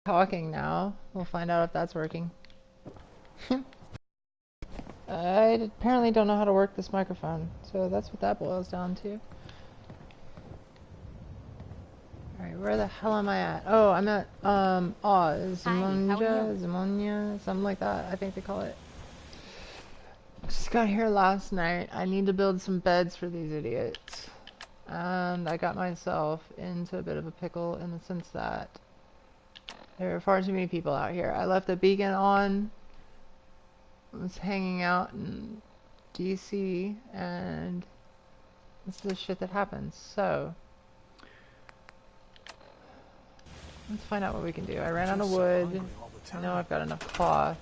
Talking now. We'll find out if that's working. I apparently don't know how to work this microphone, so that's what that boils down to. Alright, where the hell am I at? Oh, I'm at, Zimonia, something like that, I think they call it. Just got here last night. I need to build some beds for these idiots. And I got myself into a bit of a pickle in the sense that there are far too many people out here. I left a beacon on. I was hanging out in DC, and this is the shit that happens. So let's find out what we can do. I ran out of wood. I know I've got enough cloth.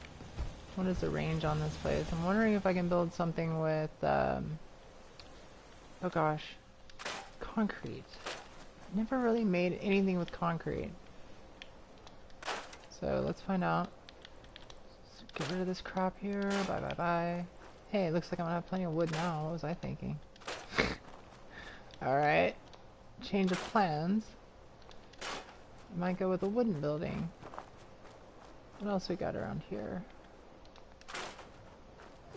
What is the range on this place? I'm wondering if I can build something with, oh gosh, concrete. I've never really made anything with concrete. So let's find out. Let's get rid of this crap here. Bye bye bye. Hey, it looks like I'm gonna have plenty of wood now. What was I thinking? Alright. Change of plans. Might go with a wooden building. What else we got around here?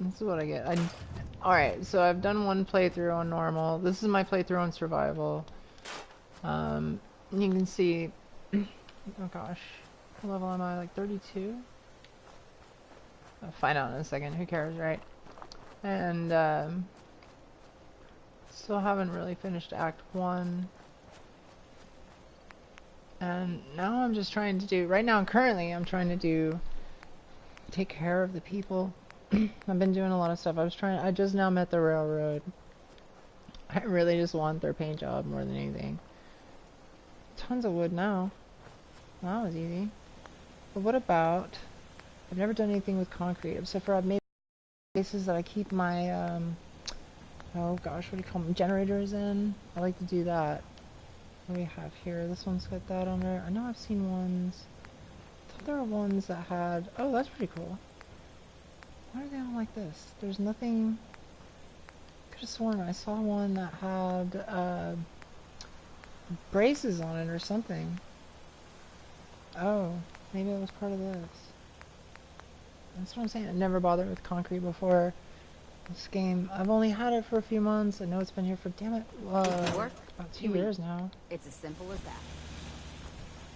This is what I get. Alright, so I've done one playthrough on normal. This is my playthrough on survival. You can see... oh gosh. What level am I? Like 32? I'll find out in a second. Who cares, right? And, still haven't really finished Act 1. And now I'm just trying to do... Right now, currently, I'm trying to do... Take care of the people. I've been doing a lot of stuff. I just now met the railroad. I really just want their paint job more than anything. Tons of wood now. Well, that was easy. But what about... I've never done anything with concrete, except for I've made places that I keep my, oh gosh, what do you call them? Generators in. I like to do that. What do we have here? This one's got that on there. I know I've seen ones. I thought there were ones that had... Oh, that's pretty cool. Why are they all like this? There's nothing... I could have sworn I saw one that had, braces on it or something. Oh, maybe it was part of this. That's what I'm saying. I've never bothered with concrete before. This game, I've only had it for a few months. I know it's been here for, damn it, about 2 years now. It's as simple as that.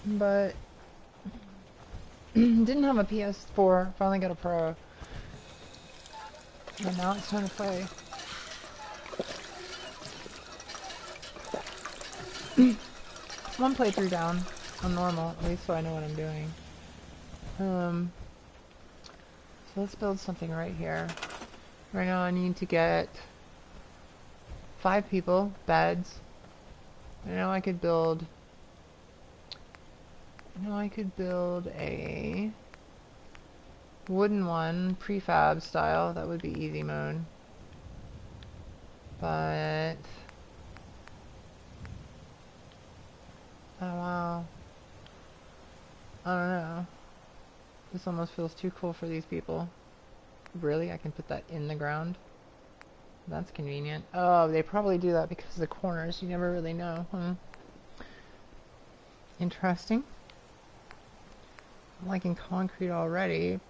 But didn't have a PS4. Finally got a Pro. And now it's time to play. One playthrough down on normal, at least so I know what I'm doing. So let's build something right here. Right now I need to get 5 people, beds. I know I could build a wooden one, prefab style. That would be easy mode. But oh wow. I don't know. This almost feels too cool for these people. Really? I can put that in the ground? That's convenient. Oh, they probably do that because of the corners. You never really know, huh? Interesting. I'm liking concrete already.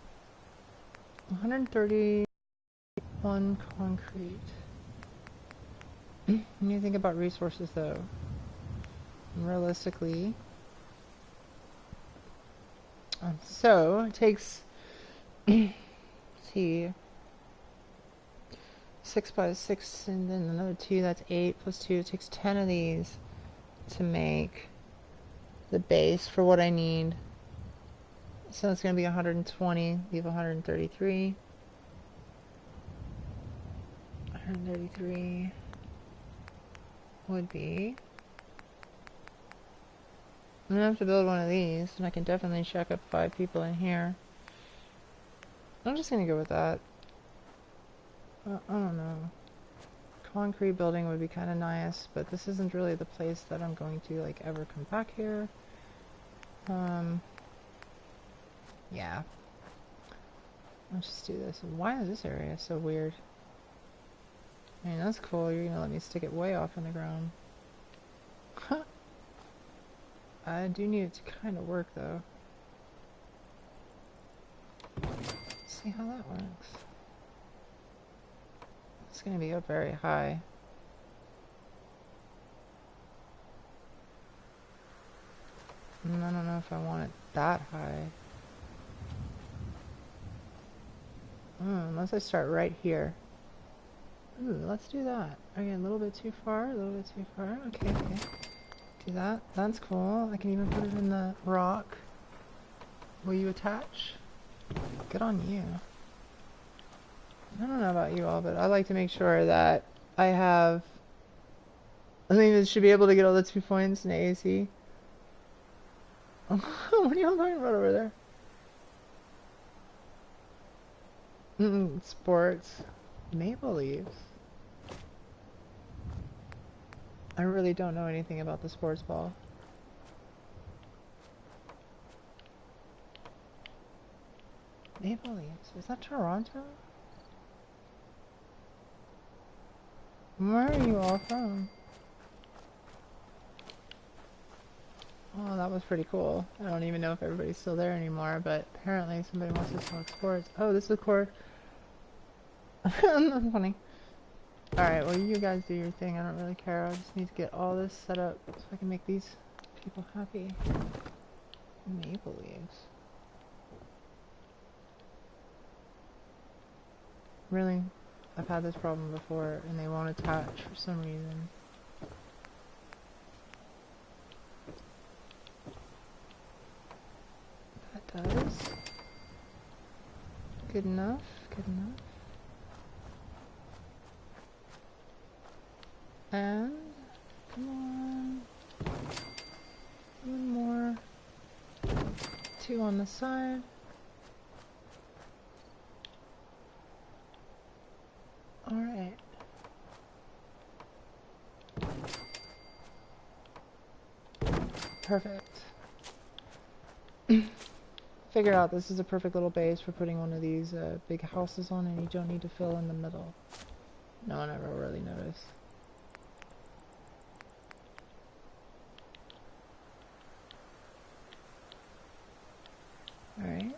131 concrete. When you think about resources though, realistically, so it takes see 6 by 6 and then another 2, that's 8 plus 2. It takes 10 of these to make the base for what I need. So it's going to be 120, leave 133. 133 would be... I'm going to have to build one of these, and I can definitely check up 5 people in here. I'm just going to go with that. I don't know. Concrete building would be kind of nice, but this isn't really the place that I'm going to, like, ever come back here. Yeah. Let's just do this. Why is this area so weird? I mean, that's cool. You're gonna let me stick it way off in the ground. I do need it to kind of work, though. see how that works. It's gonna be up very high. And I don't know if I want it that high. Unless I start right here. Ooh, let's do that. Okay, a little bit too far, a little bit too far. Okay, okay. Do that. That's cool. I can even put it in the rock. Will you attach? Good on you. I don't know about you all, but I like to make sure that I have... I think it should be able to get all the 2 points in AAC. What are y'all talking about over there? Sports. Maple leaves. I really don't know anything about the sports ball. Maple leaves. Is that Toronto? Where are you all from? Oh, that was pretty cool. I don't even know if everybody's still there anymore, but apparently somebody wants to talk sports. Oh, this is a cord. That's funny. Alright, well you guys do your thing. I don't really care. I just need to get all this set up so I can make these people happy. Maple leaves. Really? I've had this problem before and they won't attach for some reason. That does. Good enough, good enough. And, come on. One more. 2 on the side. Alright. Perfect. Figured out this is a perfect little base for putting one of these big houses on, and you don't need to fill in the middle. No one ever really noticed. Alright.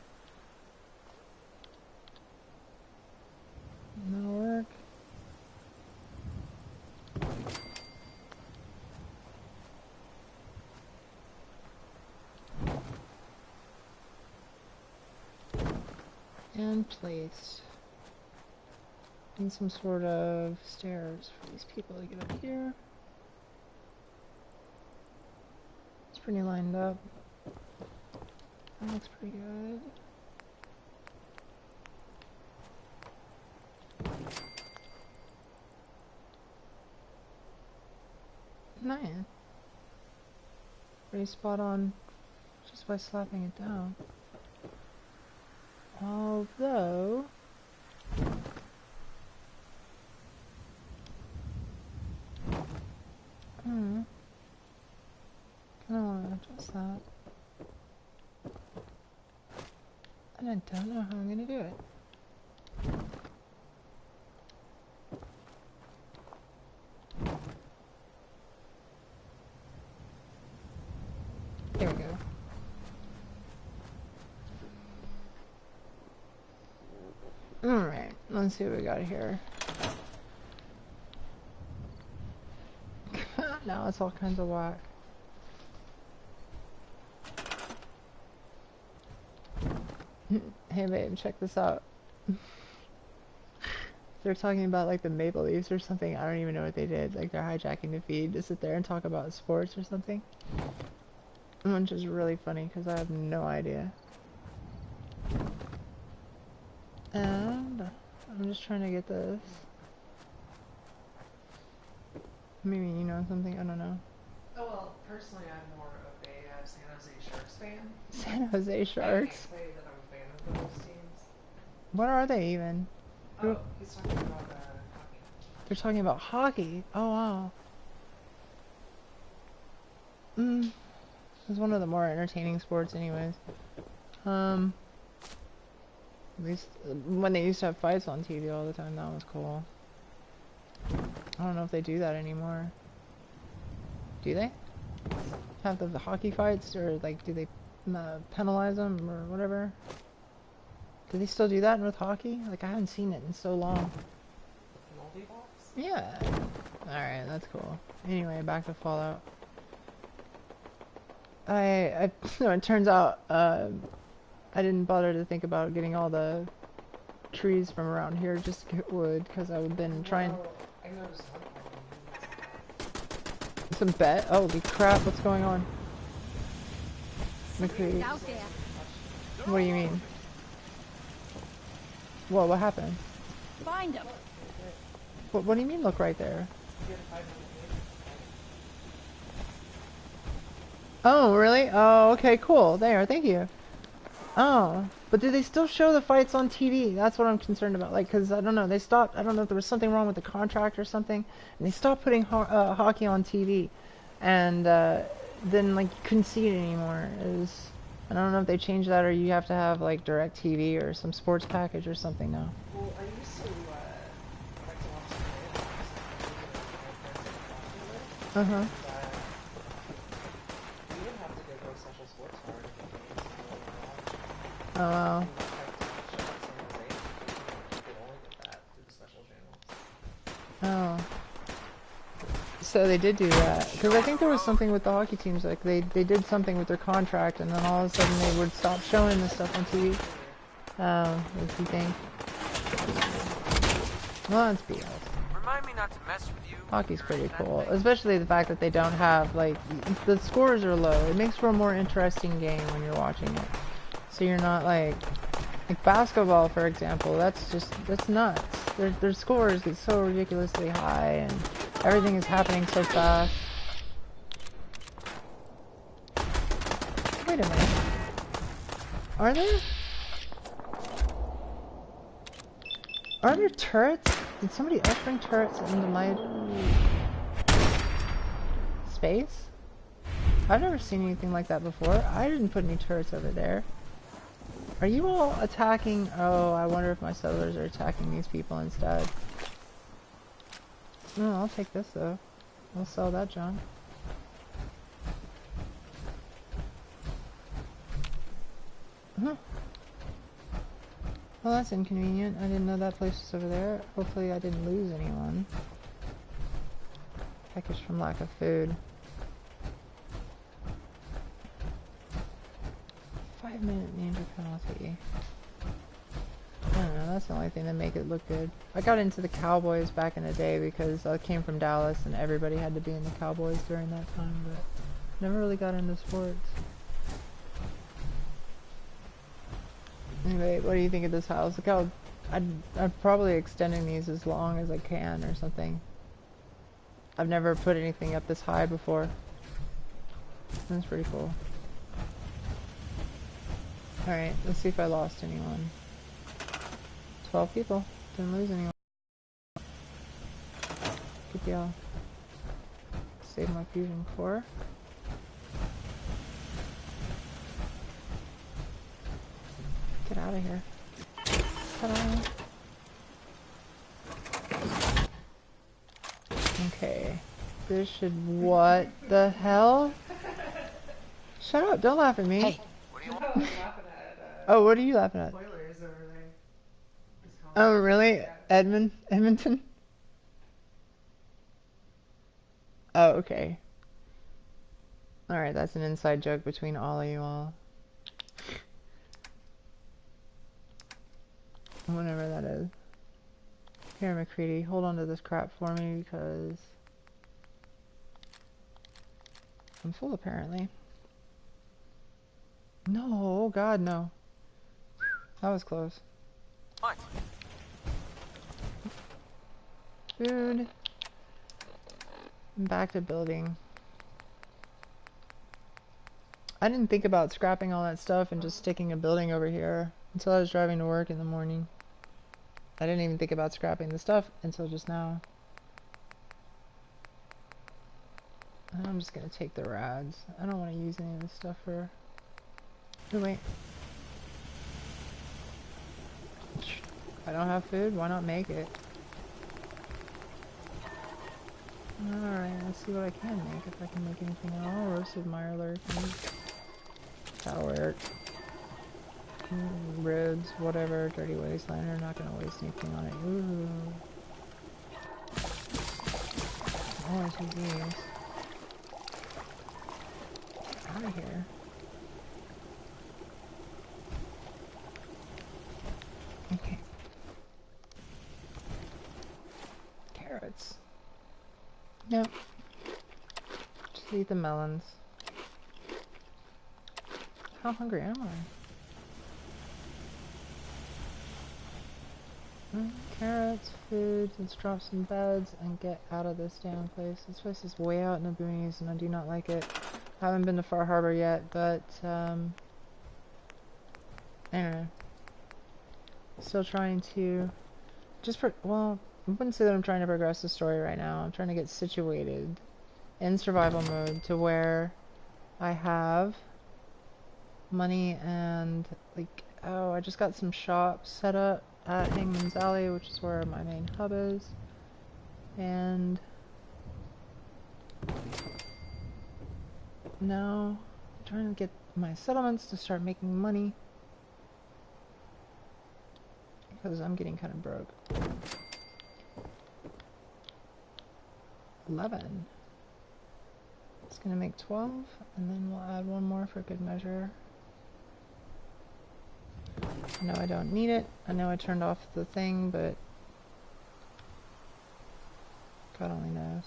That'll work. And placed. Need some sort of stairs for these people to get up here. It's pretty lined up. That looks pretty good. Nice. Pretty spot on just by slapping it down. Although... kinda wanna adjust that. And I don't know how I'm gonna do it. There we go. Alright, let's see what we got here. Now it's all kinds of whack. Hey babe, check this out. They're talking about like the maple leaves or something. I don't even know what they did. Like they're hijacking the feed to sit there and talk about sports or something. Which is really funny because I have no idea. And I'm just trying to get this. Maybe you know something, I don't know. Oh, well, personally, I'm more of a San Jose Sharks fan. San Jose Sharks? I can't say that I'm a fan of those teams. What are they even? Oh, he's talking about hockey. They're talking about hockey? Oh, wow. It's one of the more entertaining sports anyways. At least when they used to have fights on TV all the time, that was cool. I don't know if they do that anymore. Do they? Have the hockey fights, or like do they penalize them or whatever? Do they still do that with hockey? Like, I haven't seen it in so long. Multi-box? Yeah. Alright, that's cool. Anyway, back to Fallout. It turns out, I didn't bother to think about getting all the trees from around here just to get wood, because I've been trying... I noticed one problem. Some bet? Holy crap, what's going on? McCree. Out there. What do you mean? What happened? Find him. What do you mean look right there? Oh, really? Oh, okay, cool. There, thank you. Oh, but do they still show the fights on TV? That's what I'm concerned about. Like, because, I don't know, they stopped, I don't know if there was something wrong with the contract or something, and they stopped putting hockey on TV. And, then, like, you couldn't see it anymore. I don't know if they changed that or you have to have, like, direct TV or some sports package or something now. Well, I used to like to watch the Uh-huh. you didn't have to go to a special sports card if you Oh, wow. Oh. So they did do that. Because I think there was something with the hockey teams, like they did something with their contract and then all of a sudden they would stop showing this stuff on TV. What do you think? Well, that's BS. Remind me not to mess with you. Hockey's pretty cool, especially the fact that they don't have, like, the scores are low. It makes for a more interesting game when you're watching it. So you're not like basketball, for example, that's nuts. Their scores get so ridiculously high and everything is happening so fast. Wait a minute. Are there turrets? Did somebody else bring turrets into my space? I've never seen anything like that before. I didn't put any turrets over there. Are you all attacking? Oh, I wonder if my settlers are attacking these people instead. No, I'll take this though. I'll sell that junk. Huh. Well, that's inconvenient. I didn't know that place was over there. Hopefully I didn't lose anyone. Package from lack of food. 5-minute danger penalty. I don't know, that's the only thing that make it look good. I got into the Cowboys back in the day because I came from Dallas and everybody had to be in the Cowboys during that time, but never really got into sports. Anyway, what do you think of this house? Look how I'm probably extending these as long as I can or something. I've never put anything up this high before. That's pretty cool. Alright, let's see if I lost anyone. 12 people. Didn't lose anyone. Good deal. Save my fusion core. Get out of here. Ta-da. Okay. This should... What the hell? Shut up, don't laugh at me. Hey. What do you want? I was laughing at Oh, what are you laughing at? spoilers over there. Oh, really? Edmonton? Oh, okay. Alright, that's an inside joke between all of you all. Whatever that is. Here, McCready, hold on to this crap for me because I'm full apparently. No, oh god, no. That was close. What? Food. I'm back to building. I didn't think about scrapping all that stuff and just sticking a building over here until I was driving to work in the morning. I didn't even think about scrapping the stuff until just now. I'm just gonna take the rads. I don't want to use any of this stuff for... Oh, wait. I don't have food, why not make it? Alright, let's see what I can make, if I can make anything at all. Roasted mirelurk. That'll work. roads, whatever, dirty wasteland. We're not gonna waste anything on it. Ooh. Always use these. Get out of here. Okay. Carrots. Nope. Just eat the melons. How hungry am I? Carrots, food, let's drop some beds and get out of this damn place. This place is way out in the boonies and I do not like it. I haven't been to Far Harbor yet, but anyway. Still trying to well, I wouldn't say that I'm trying to progress the story right now. I'm trying to get situated in survival mode to where I have money and like, oh, I just got some shops set up at Hangman's Alley, which is where my main hub is, and now I'm trying to get my settlements to start making money because I'm getting kind of broke. 11. It's gonna make 12, and then we'll add one more for good measure. I know I don't need it. I know I turned off the thing, but God only knows.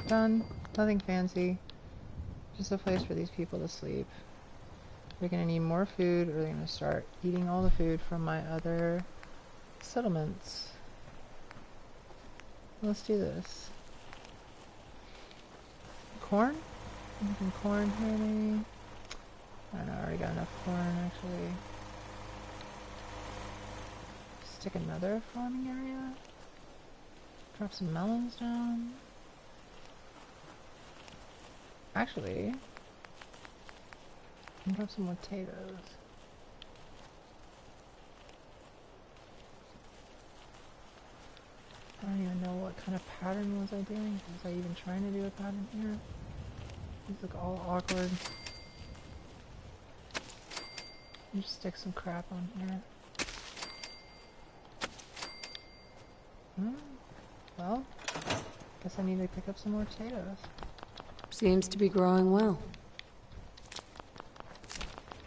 Done. Nothing fancy. Just a place for these people to sleep. They're gonna need more food, or they're gonna start eating all the food from my other settlements. Let's do this. Corn? Making corn here, maybe? I don't know, I already got enough corn, actually. Stick another farming area. Drop some melons down. Actually, drop some potatoes. I don't even know what kind of pattern was I doing. Was I even trying to do a pattern here? These look all awkward. Just stick some crap on here. Well, guess I need to pick up some more potatoes. Seems to be growing well.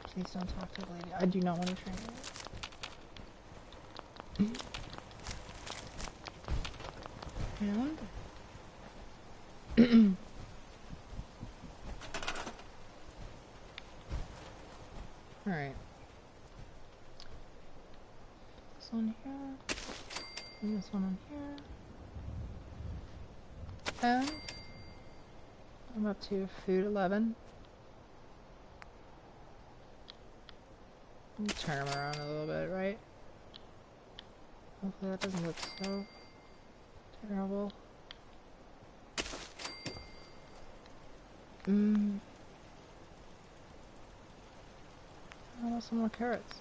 Please don't talk to the lady. I do not want to train you. And alright. This one here. And this one on here. And I'm up to food 11. Let me turn them around a little bit, right? Hopefully that doesn't look so terrible. How about some more carrots?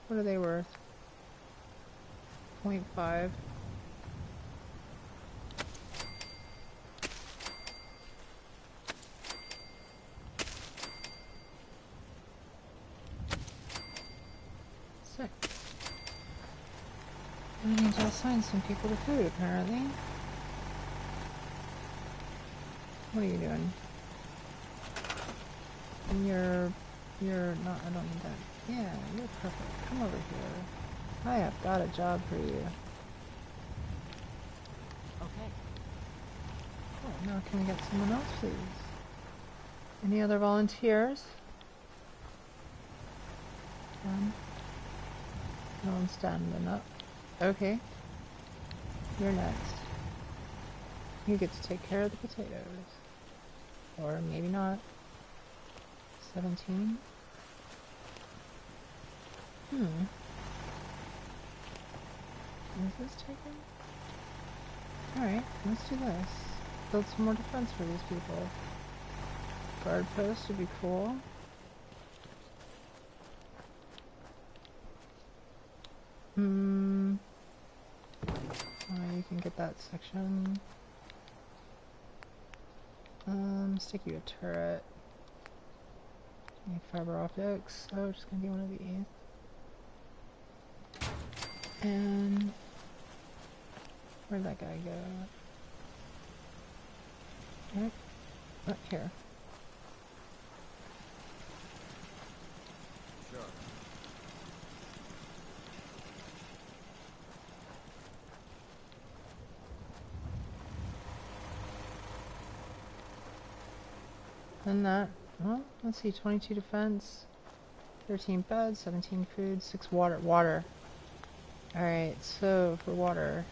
What are they worth? 0.5. Sick. I need to assign some people to food, apparently. What are you doing? You're not, I don't need that. Yeah, you're perfect. Come over here. I have got a job for you. Okay. Oh, now can we get someone else, please? Any other volunteers? No one's standing up. Okay. You're next. You get to take care of the potatoes. Or maybe not. 17? Is this taken? Alright, let's do this. Build some more defense for these people. Guard post would be cool. You can get that section. Stick you a turret. Need fiber optics. Oh, just gonna be one of these. And where'd that guy go? Right, right here. Sure. And that, well, let's see, 22 defense, 13 beds, 17 food, 6 water. Alright, so for water,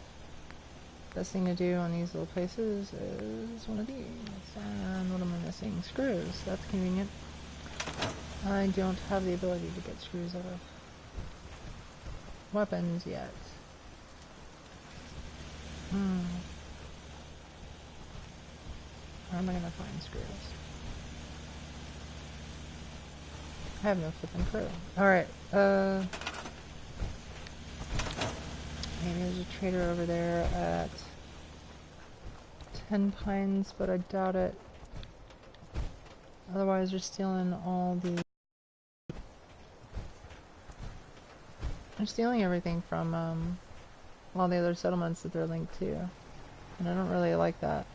best thing to do on these little places is one of these. And what am I missing? Screws. That's convenient. I don't have the ability to get screws out of weapons yet. Where am I gonna find screws? I have no flipping clue. Alright, maybe there's a trader over there at 10 Pines, but I doubt it. Otherwise, they're stealing all the... They're stealing everything from, all the other settlements that they're linked to. And I don't really like that.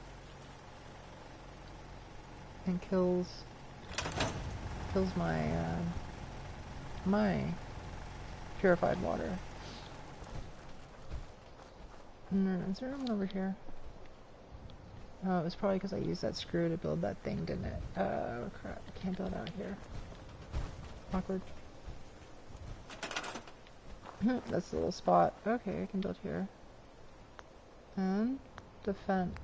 And kills my, my purified water. Is there one over here? Oh, it was probably because I used that screw to build that thing, didn't it? Oh crap, I can't build out here. Awkward. That's the little spot. Okay, I can build here. And defense.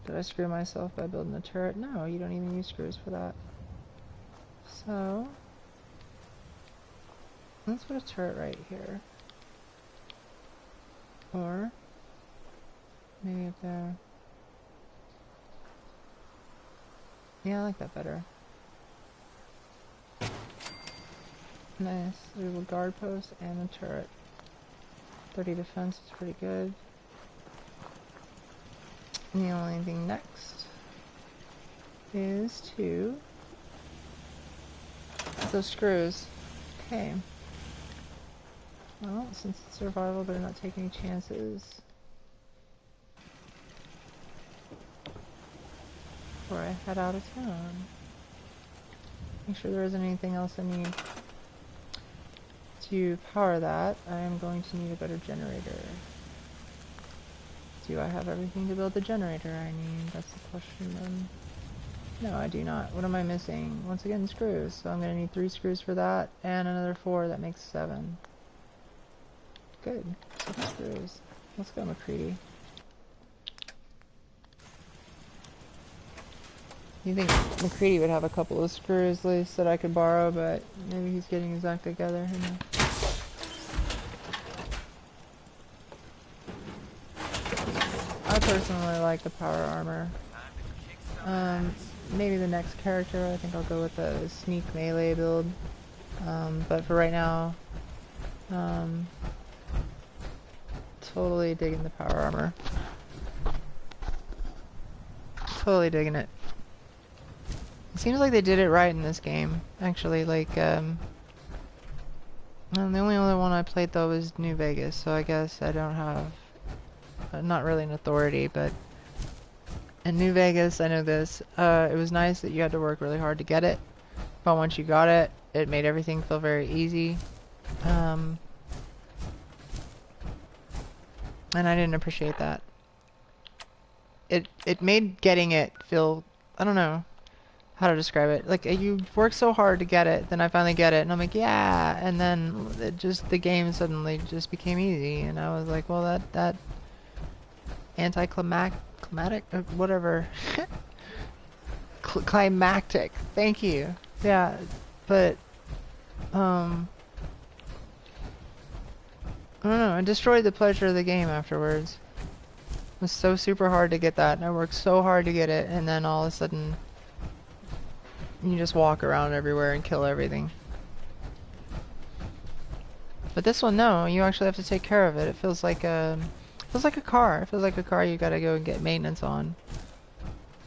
Did I screw myself by building a turret? No, you don't even use screws for that. So, let's put a turret right here. Or, maybe up there. Yeah, I like that better. Nice. There's a guard post and a turret. 30 defense is pretty good. And the only thing next is to put those screws. Okay. Well, since it's survival, they're not taking any chances. Before I head out of town. Make sure there isn't anything else I need to power that. I am going to need a better generator. Do I have everything to build the generator I need? That's the question then. No, I do not. What am I missing? Once again, screws. So I'm going to need 3 screws for that, and another 4. That makes 7. Good. 7 screws. Let's go, McCready. You think McCready would have a couple of screws loose that I could borrow, but maybe he's getting his act together. Who knows? I personally like the power armor. Maybe the next character, I think I'll go with the sneak melee build. But for right now, totally digging the power armor. Totally digging it. It seems like they did it right in this game, actually. Like, and the only other one I played though was New Vegas, so I guess I don't have, not really an authority, but in New Vegas, I know this, it was nice that you had to work really hard to get it, but once you got it, it made everything feel very easy, and I didn't appreciate that. It made getting it feel, I don't know how to describe it. Like, you work so hard to get it, then I finally get it, and I'm like, yeah, and then it just, the game suddenly just became easy, and I was like, well, that anticlimactic, or whatever, climactic, thank you, yeah, but, I don't know, it destroyed the pleasure of the game afterwards. It was so super hard to get that, and I worked so hard to get it, and then all of a sudden, you just walk around everywhere and kill everything. But this one, no, you actually have to take care of it. It feels like a car. It feels like a car you gotta go and get maintenance on.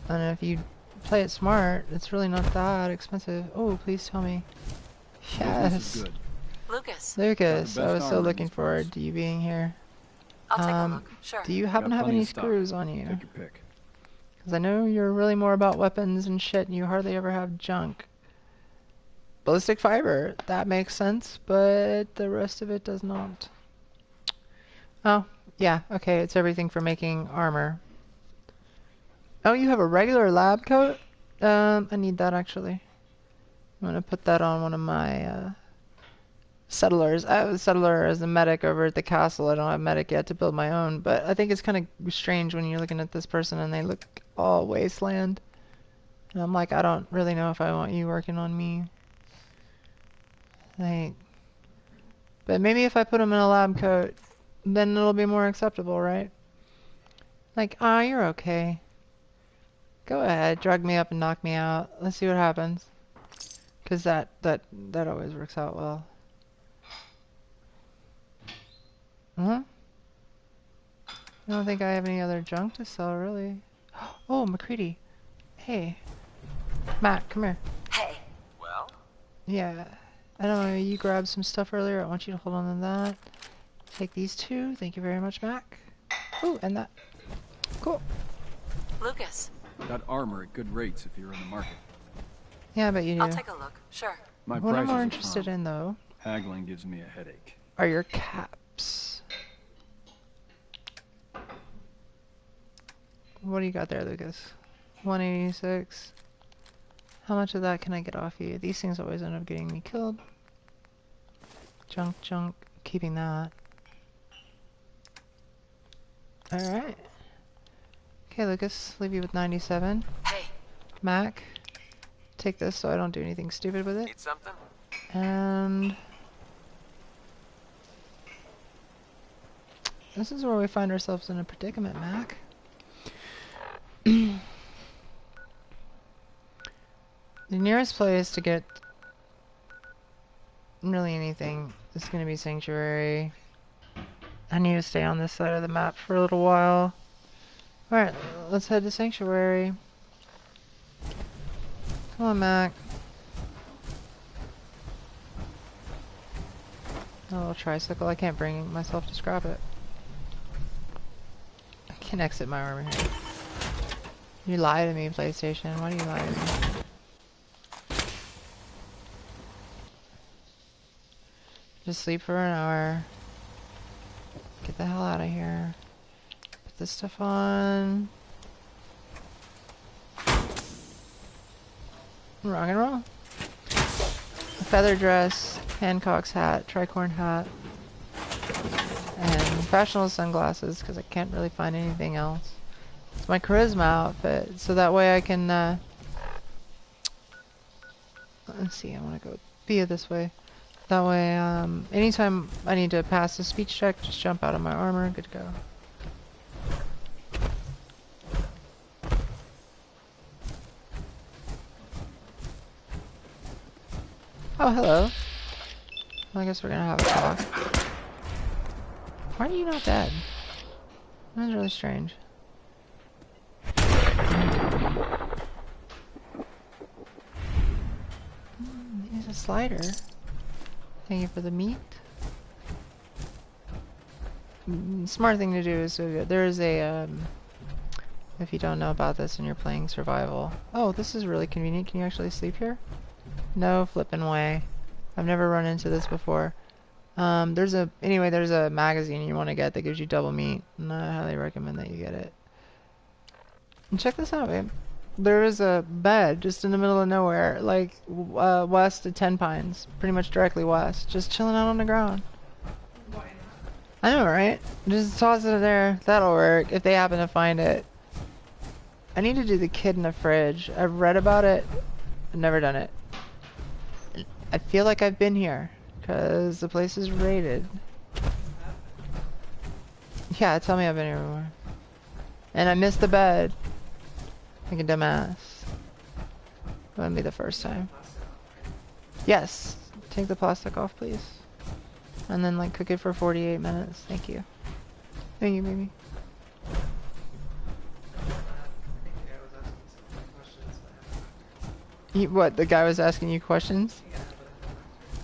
And if you play it smart. It's really not that expensive. Oh, please tell me. Business is Yes. good. Lucas, Lucas, Got the I best was so armor in looking these forward parts. to you being here. I'll take a look. Sure. Do you happen to Got have plenty any of stock. screws on you? Take your pick. Because I know you're really more about weapons and shit, and you hardly ever have junk. Ballistic fiber, that makes sense, but the rest of it does not. Oh, yeah, okay, it's everything for making armor. Oh, you have a regular lab coat? I need that actually. I'm gonna put that on one of my settlers. I have a settler as a medic over at the castle. I don't have medic yet to build my own, but I think it's kind of strange when you're looking at this person and they look all wasteland. And I'm like, I don't really know if I want you working on me. Like, but maybe if I put him in a lab coat, then it'll be more acceptable, right? Like, ah, you're okay. Go ahead, drug me up and knock me out. Let's see what happens. Cause that always works out well. I don't think I have any other junk to sell, really. Oh, McCready. Hey. Matt, come here. Hey. Well? Yeah. I don't know, you grabbed some stuff earlier. I want you to hold on to that. Take these two. Thank you very much, Mac. Ooh, and that. Cool. Lucas, Got armor at good rates if you're in the market. Yeah, I bet you do. I'll take a look. Sure. My What I'm prices more are interested firm. in, though, Haggling gives me a headache. are your caps. What do you got there, Lucas? 186. How much of that can I get off you? These things always end up getting me killed. Junk, junk. Keeping that. Alright. Okay, Lucas. Leave you with 97. Hey. Mac. Take this so I don't do anything stupid with it. Need something? And this is where we find ourselves in a predicament, Mac. The nearest place to get really anything is going to be Sanctuary. I need to stay on this side of the map for a little while. Alright, let's head to Sanctuary. Come on, Mac. A little tricycle. I can't bring myself to scrap it. I can exit my armor here. You lie to me, PlayStation. Why do you lie to me? Just sleep for an hour. Get the hell out of here. Put this stuff on. Rock and roll. A feather dress, Hancock's hat, tricorn hat, and fashionable sunglasses because I can't really find anything else. It's my charisma outfit, so that way I can, let's see, I want to go via this way. That way, anytime I need to pass a speech check, just jump out of my armor, good to go. Oh, hello. Well, I guess we're gonna have a talk. Why are you not dead? That's really strange. Here's a slider. Thank you for the meat. Smart thing to do is there is a if you don't know about this and you're playing survival. Oh, this is really convenient. Can you actually sleep here? No flippin' way. I've never run into this before. There's a magazine you want to get that gives you double meat, and I highly recommend that you get it. And check this out, babe. There is a bed just in the middle of nowhere, like west of 10 Pines, pretty much directly west, just chilling out on the ground. Why not? I know, right? Just toss it there. That'll work if they happen to find it. I need to do the kid in the fridge. I've read about it. I've never done it. I feel like I've been here because the place is raided. Yeah, tell me I've been here before. And I missed the bed. Like a dumbass. That wouldn't be the first time. Yes. Take the plastic off, please. And then, like, cook it for 48 minutes. Thank you. Thank you, baby. I think the guy was asking some questions, but I What, the guy was asking you questions?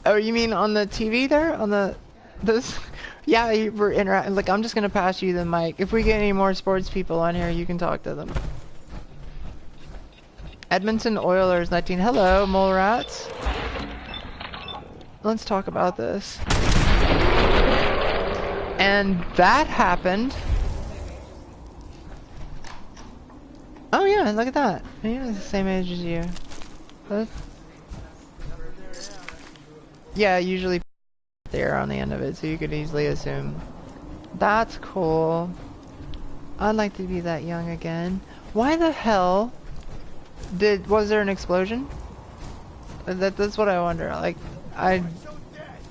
Oh, you mean on the TV there? On the... Those... Yeah, we're interacting. Like, I'm just gonna pass you the mic. If we get any more sports people on here, you can talk to them. Edmonton Oilers 19. Hello, mole rats. Let's talk about this. And that happened. Oh yeah, look at that. Yeah, the same age as you. But yeah, usually there on the end of it, so you could easily assume. That's cool. I'd like to be that young again. Why the hell was there an explosion? That's what I wonder. Like, I'll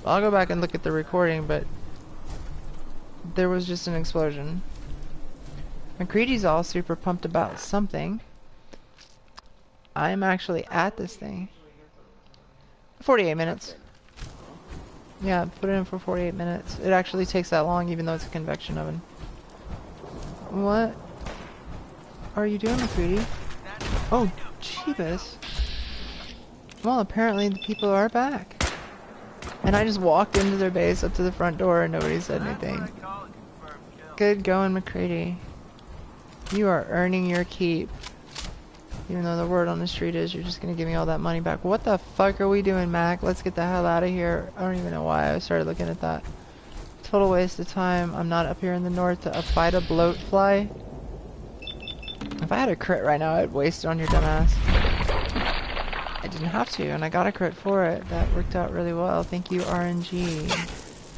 go back and look at the recording, but there was just an explosion. McCready's all super pumped about something. I'm actually at this thing. 48 minutes. Yeah, put it in for 48 minutes. It actually takes that long, even though it's a convection oven. What are you doing, McCready? Oh, Jeebus. Well, apparently the people are back. And I just walked into their base up to the front door and nobody said anything. Good going, McCready. You are earning your keep. Even though the word on the street is you're just gonna give me all that money back. What the fuck are we doing, Mac? Let's get the hell out of here. I don't even know why I started looking at that. Total waste of time. I'm not up here in the north to fight a bloatfly. If I had a crit right now, I'd waste it on your dumbass. I didn't have to, and I got a crit for it. That worked out really well. Thank you, RNG.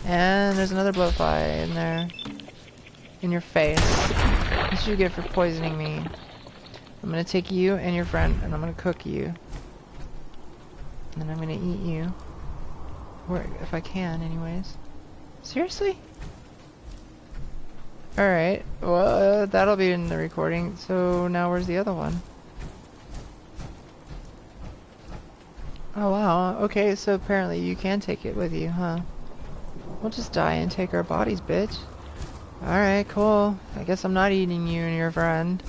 And there's another bloatfly in there. In your face. What you get for poisoning me? I'm gonna take you and your friend, and I'm gonna cook you. And then I'm gonna eat you. Or if I can, anyways. Seriously? Alright, well, that'll be in the recording. So now where's the other one? Oh wow, okay, so apparently you can take it with you, huh? We'll just die and take our bodies, bitch. Alright, cool. I guess I'm not eating you and your friend.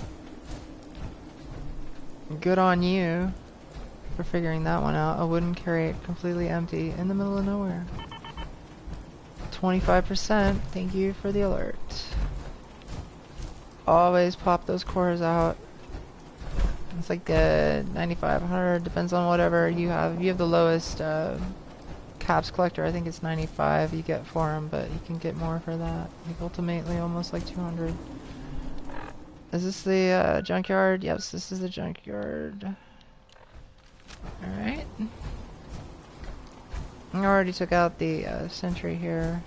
Good on you for figuring that one out. A wooden crate, completely empty, in the middle of nowhere. 25%, thank you for the alert. Always pop those cores out. It's like 95, 100, depends on whatever you have. If you have the lowest caps collector, I think it's 95 you get for them, but you can get more for that. Like ultimately almost like 200. Is this the junkyard? Yes, this is the junkyard. Alright. I already took out the sentry here.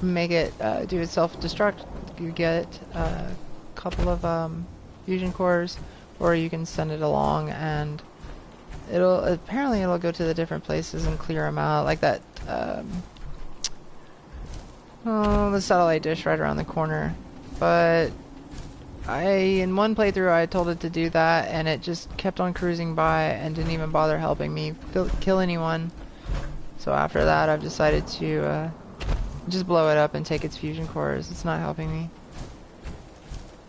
Make it do its self-destruct. You get a couple of fusion cores, or you can send it along and apparently it'll go to the different places and clear them out, like that the satellite dish right around the corner. But in one playthrough I told it to do that and it just kept on cruising by and didn't even bother helping me kill anyone. So after that I've decided to just blow it up and take its fusion cores. It's not helping me.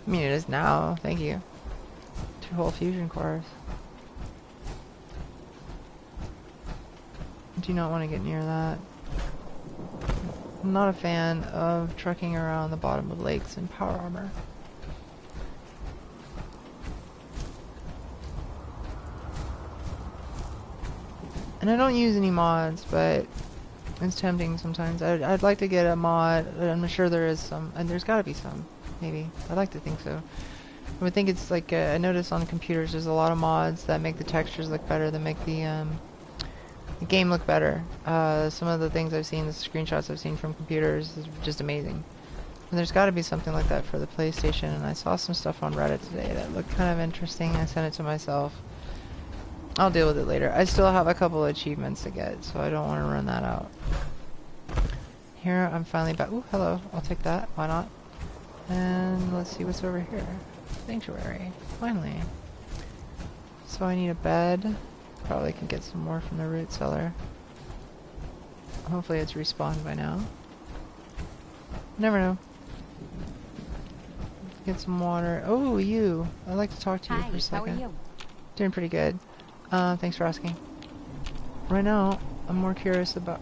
I mean, it is now. Thank you. 2 whole fusion cores. Do not want to get near that. I'm not a fan of trucking around the bottom of lakes in power armor. And I don't use any mods, but it's tempting sometimes. I'd like to get a mod. I'm sure there is some, and there's got to be some. Maybe. I'd like to think so. I would think it's like, I notice on computers there's a lot of mods that make the textures look better, that make the game look better. Some of the things I've seen, the screenshots I've seen from computers is just amazing. And there's got to be something like that for the PlayStation, and I saw some stuff on Reddit today that looked kind of interesting. I sent it to myself. I'll deal with it later. I still have a couple of achievements to get, so I don't want to run that out. Here, I'm finally back. Ooh, hello. I'll take that. Why not? And let's see what's over here. Sanctuary. Finally. So I need a bed. Probably can get some more from the root cellar. Hopefully it's respawned by now. Never know. Get some water. Oh, you. I'd like to talk to you for a second. How are you? Doing pretty good. Thanks for asking. Right now, I'm more curious about...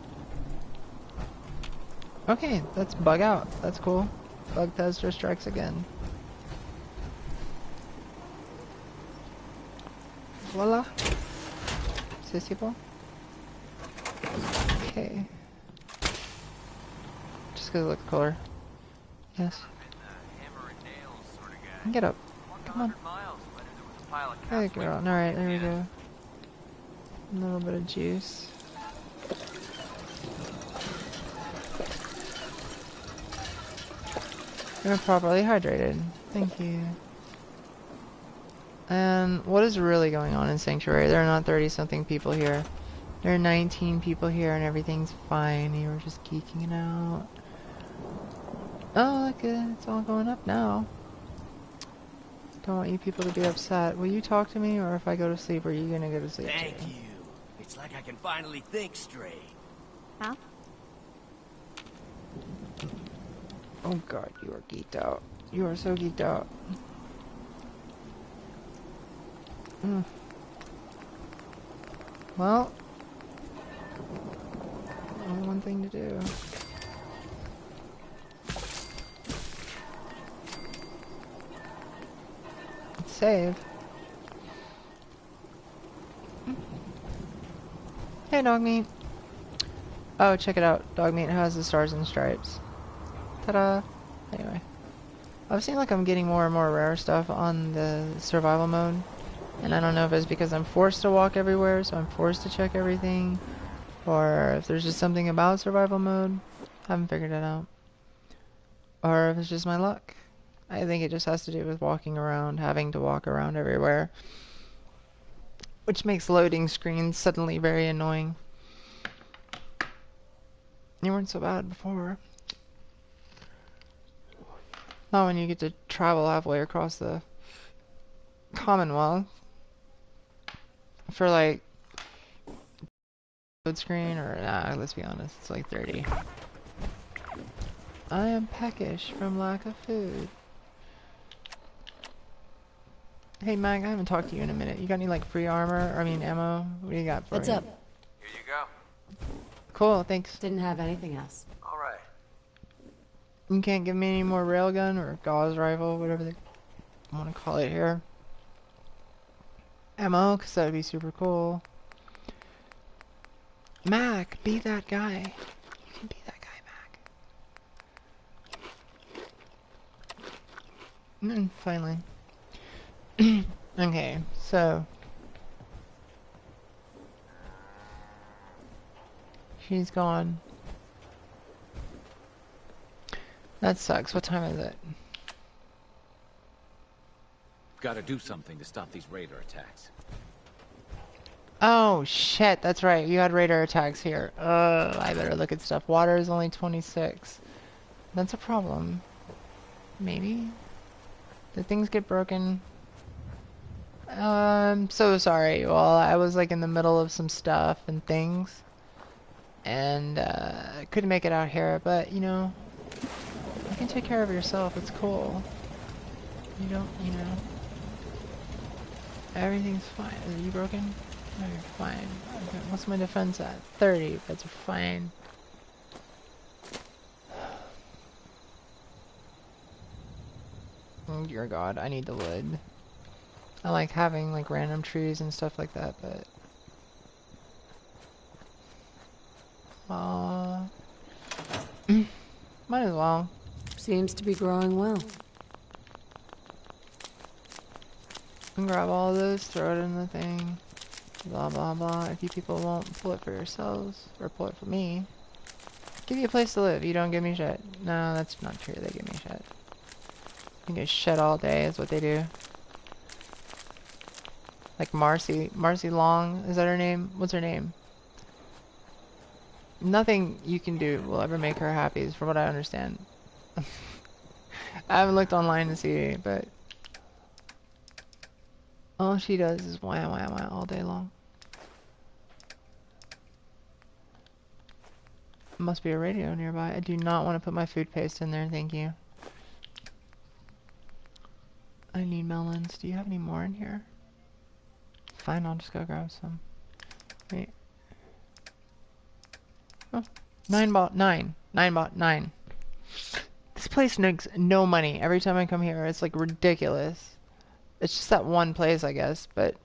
Okay, that's bug out. That's cool. Bug tester strikes again. Voila. C'est bon? Okay. Just because it looks cooler. Yes. Get up. Come on. Hey girl. Alright, there we go. A little bit of juice. You're properly hydrated. Thank you. And what is really going on in Sanctuary? There are not 30-something people here. There are 19 people here and everything's fine. You were just geeking it out. Oh, look, it's all going up now. Don't want you people to be upset. Will you talk to me, or if I go to sleep, are you gonna go to sleep Thank too? you. It's like I can finally think straight. Huh? Oh god, you are geeked out. You are so geeked out. Well, only one thing to do. Save. Hey, dog meat. Oh, check it out. Dog meat has the stars and stripes. Ta-da! Anyway. I've seen like I'm getting more and more rare stuff on the survival mode. And I don't know if it's because I'm forced to walk everywhere, so I'm forced to check everything. Or if there's just something about survival mode. I haven't figured it out. Or if it's just my luck. I think it just has to do with walking around, having to walk around everywhere. Which makes loading screens suddenly very annoying. You weren't so bad before. Not when you get to travel halfway across the Commonwealth. For like load screen, or nah, let's be honest, it's like 30. I am peckish from lack of food. Hey Mag, I haven't talked to you in a minute. You got any like free armor? I mean ammo? What do you got for What's me? up? Here you go. Cool, thanks. Didn't have anything else. All right. You can't give me any more railgun or gauze rifle, whatever they want to call it here. Ammo, because that would be super cool. Mac, be that guy. You can be that guy, Mac. Finally. Okay, so. She's gone. That sucks. What time is it? Gotta do something to stop these raider attacks. Oh shit, that's right. You had radar attacks here. I better look at stuff. Water is only 26. That's a problem. Maybe? Did things get broken? I'm so sorry. Well, I was like in the middle of some stuff and things. And couldn't make it out here, but you know, you can take care of yourself. It's cool. You don't, you know. Everything's fine. Are you broken? No, you're fine. Okay, what's my defense at? 30. That's fine. Oh dear God, I need the wood. I like having like random trees and stuff like that, but might as well. Seems to be growing well. And grab all of those, throw it in the thing. Blah blah blah. If you people won't pull it for yourselves, or pull it for me, give you a place to live. You don't give me shit. No, that's not true. They give me shit. You get shit all day is what they do. Like Marcy Long, is that her name? What's her name? Nothing you can do will ever make her happy, is from what I understand. I haven't looked online to see, but all she does is wham wham wham all day long. Must be a radio nearby. I do not want to put my food paste in there, thank you. I need melons. Do you have any more in here? fine, I'll just go grab some. Wait. Oh, 9 bought 9. 9 bought 9. This place makes no money. Every time I come here, it's like ridiculous. It's just that one place, I guess, but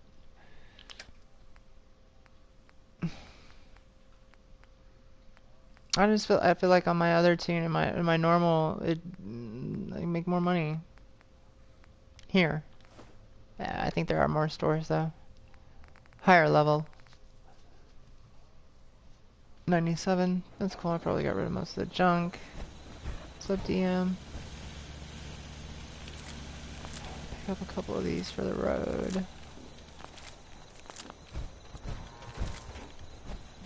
I feel like on my other tune, in my normal, I make more money. Here. Yeah, I think there are more stores though. Higher level. 97. That's cool. I probably got rid of most of the junk. Sub DM. Pick up a couple of these for the road. Is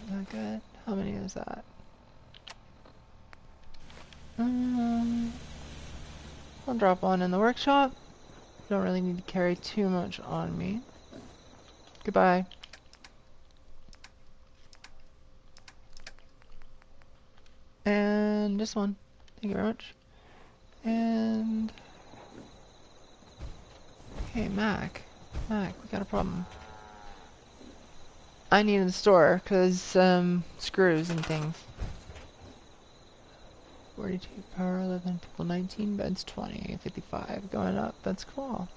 that good? How many is that? I'll drop one in the workshop. Don't really need to carry too much on me. Goodbye. And this one. Thank you very much. And hey, Mac, we got a problem. I need a store because screws and things. 42 power, 11 people, 19 beds, 20, 55 going up. That's cool.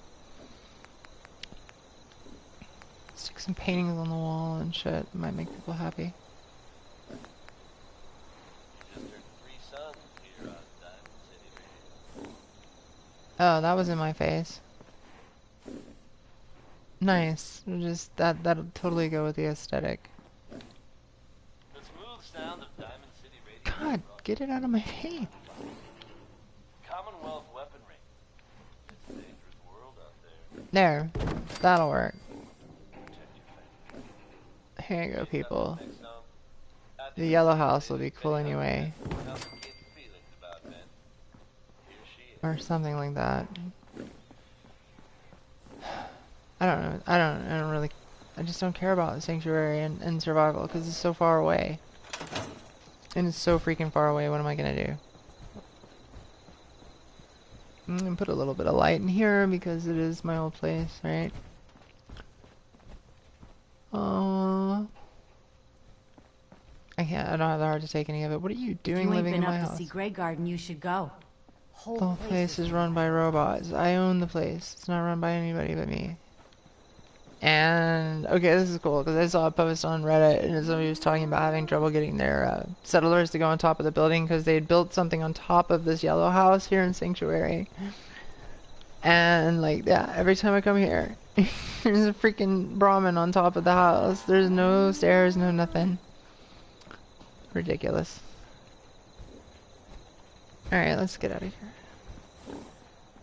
Stick some paintings on the wall and shit. Might make people happy. Oh, that was in my face. Nice. Just that'll totally go with the aesthetic. The smooth sound of Diamond City radio. God, get it out of my face. Commonwealth weaponry. It's a dangerous world out There. there. That'll work. Protect your family. Here you go, people. Next song. The yellow house will be cool anyway. How's the kid feelings about Ben? Here she is. Or something like that. I don't know. I don't really. I just don't care about Sanctuary and Survival because it's so far away. And it's so freaking far away. What am I gonna do? I'm gonna put a little bit of light in here because it is my old place, right? I don't have the heart to take any of it. What are you doing living in my house? If you ain't been up to see Grey Garden, you should go. The whole place is run by robots. I own the place. It's not run by anybody but me. And, okay, this is cool, because I saw a post on Reddit, and somebody was talking about having trouble getting their settlers to go on top of the building, because they had built something on top of this yellow house here in Sanctuary. And, like, yeah, every time I come here, there's a freaking Brahmin on top of the house. There's no stairs, no nothing. Ridiculous. Alright, let's get out of here.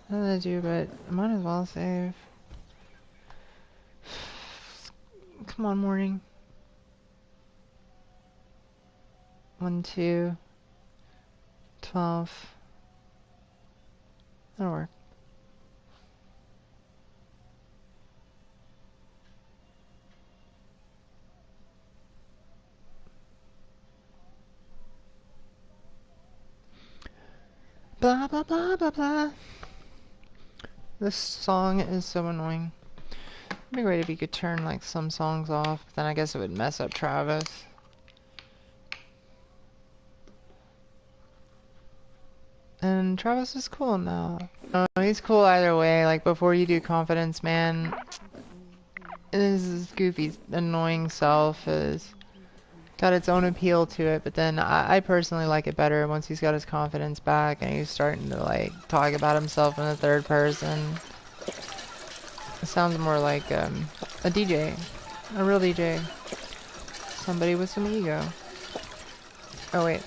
Nothing to do, but I might as well save. Come on, morning. 1, 2, 12. That'll work. Blah blah blah blah blah. This song is so annoying. It'd be great if you could turn like some songs off, then I guess it would mess up Travis. And Travis is cool now. No, he's cool either way. Like before you do Confidence Man, his goofy, annoying self is got its own appeal to it, but then I personally like it better once he's got his confidence back and he's starting to like talk about himself in the third person. It sounds more like a DJ, a real DJ, somebody with some ego. Oh wait,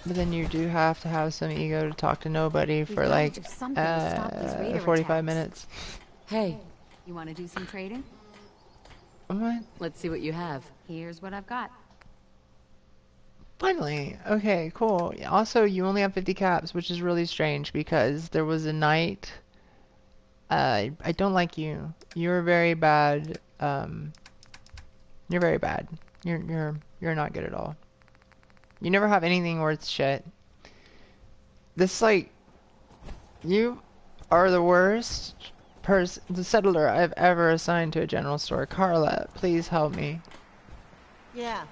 but then you do have to have some ego to talk to nobody for like 45 minutes. Hey, you want to do some trading? What? Let's see what you have. Here's what I've got. Finally. Okay, cool. Also, you only have 50 caps, which is really strange because there was a night. I don't like you. You're very bad. You're very bad. You're not good at all. You never have anything worth shit. This like, you are the worst the settler I've ever assigned to a general store. Carla, please help me. Yeah,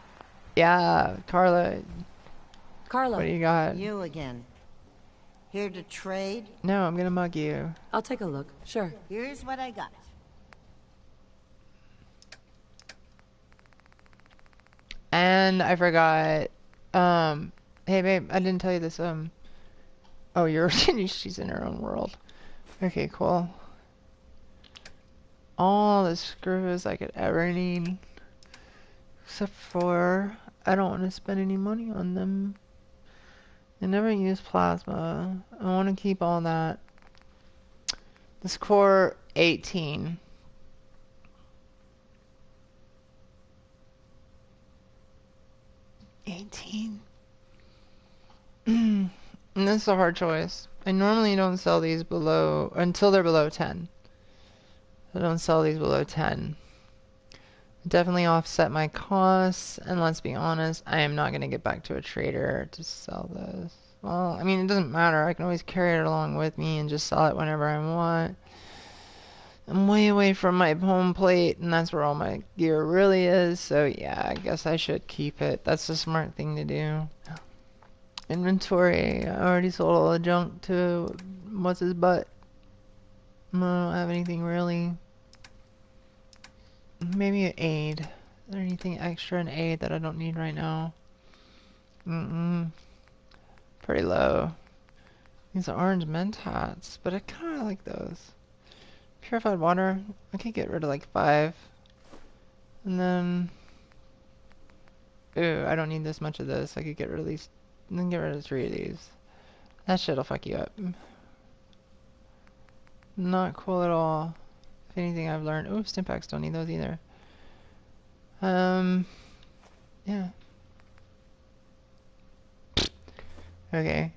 Yeah, Carla, Carla, what do you got? you again. Here to trade? No, I'm gonna mug you. I'll take a look. Sure. Here's what I got. And I forgot. Hey babe, I didn't tell you this. Oh, you're she's in her own world. Okay, cool. All the screws I could ever need, except for I don't want to spend any money on them. I never use plasma. I want to keep all that. This core 18. And this is a hard choice. I normally don't sell these below until they're below 10. I don't sell these below 10. Definitely offset my costs, and let's be honest, I am not going to get back to a trader to sell this. Well, I mean, it doesn't matter. I can always carry it along with me and just sell it whenever I want. I'm way away from my home plate, and that's where all my gear really is, so yeah, I guess I should keep it. That's the smart thing to do. Inventory. I already sold all the junk to what's his butt. I don't have anything really. Maybe an aid. Is there anything extra in aid that I don't need right now? Pretty low. These are orange mentats, but I kind of like those. Purified water. I could get rid of like 5. And then... Ooh, I don't need this much of this. I could get rid of these. And then get rid of 3 of these. That shit'll fuck you up. Not cool at all. If anything I've learned. Ooh, Stimpaks don't need those either. Yeah. Okay.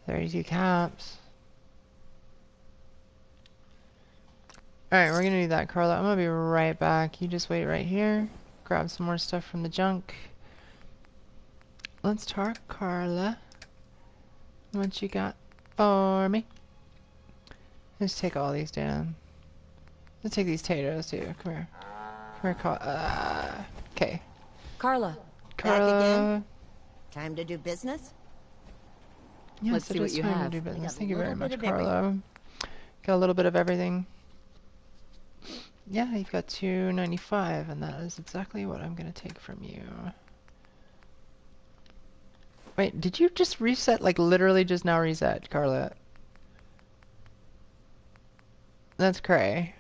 32 caps. Alright, we're gonna do that, Carla. I'm gonna be right back. You just wait right here. Grab some more stuff from the junk. Let's talk, Carla. What you got for me? Let's take all these down. Let's take these potatoes too. Come here. Come here, Carla. Okay. Carla. Back again? Time to do business? Yes, Let's see what you have. Do business. got a Thank you very little bit much, of Carla. Got a little bit of everything. Yeah, you've got 295, and that is exactly what I'm gonna take from you. Wait, did you just reset? Like literally just now reset, Carla? That's cray.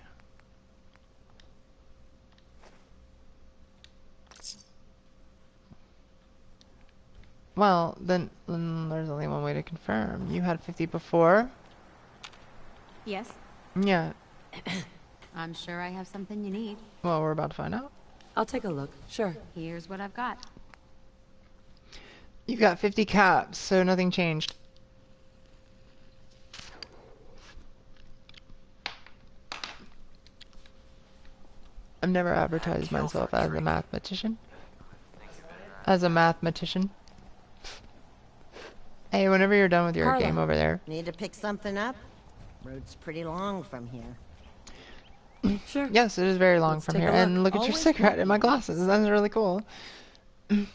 Well, then there's only one way to confirm. You had 50 before? Yes, Yeah. I'm sure I have something you need. Well, we're about to find out. I'll take a look. Sure. Here's what I've got. You've got 50 caps, so nothing changed. I've never advertised myself as a mathematician. As a mathematician. Hey, whenever you're done with your Carla. game over there. Need to pick something up? Road's pretty long from here. Sure. Yes, it is very long Let's from take here. a look. And look at your Always cigarette in my glasses. That's really cool. Why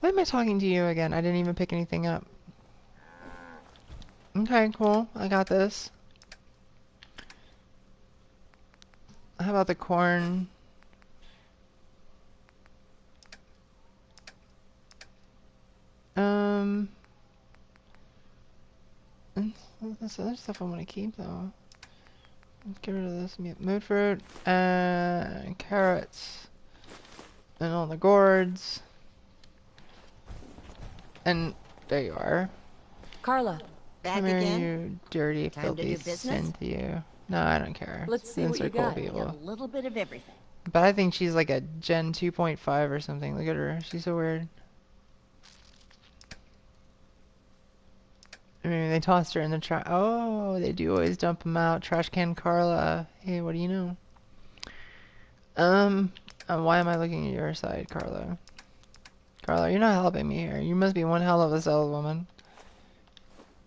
am I talking to you again? I didn't even pick anything up. Okay, cool. I got this. How about the corn? This other stuff I want to keep though. Let's get rid of this mood fruit and carrots and all the gourds. And there you are. Carla. Back Come here, again? you dirty, Time to do filthy business? Synthia. No, I don't care. Let's see Synths what are you cool got. We people. got a little bit of everything. But I think she's like a Gen 2.5 or something. Look at her. She's so weird. I mean, they tossed her in the trash. Oh, they do always dump them out. Trash can Carla. Hey, what do you know? Why am I looking at your side, Carlo? Carlo, you're not helping me here. You must be one hell of a saleswoman.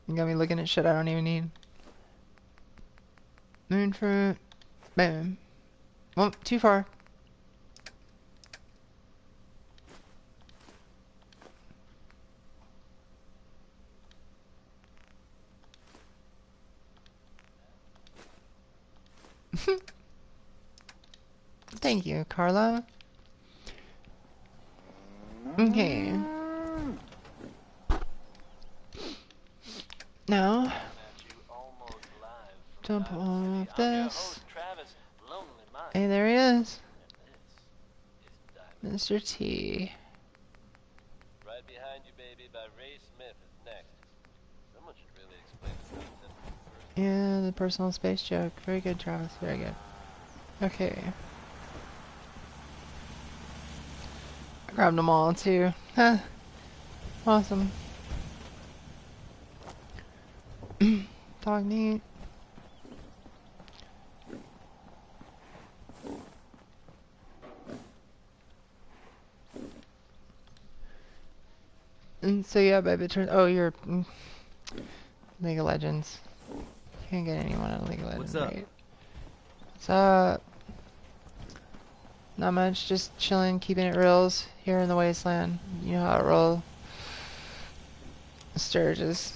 You got me looking at shit I don't even need. Moon fruit. Boom. Well, too far. Thank you, Carla. Okay. Now, jump off this. Hey, there he is. Mr. T. Right behind you, baby, by Ray Smith is next. Someone should really explain the concept first. Yeah, the personal space joke. Very good, Travis. Very good. Okay. I grabbed them all, too. Huh. Awesome. Dog meat. And so yeah, baby, it turns. Oh, you're League of Legends. Can't get anyone in League of Legends. What's up? Right? What's up? Not much. Just chilling, keeping it reals here in the wasteland. You know how it roll. Sturges.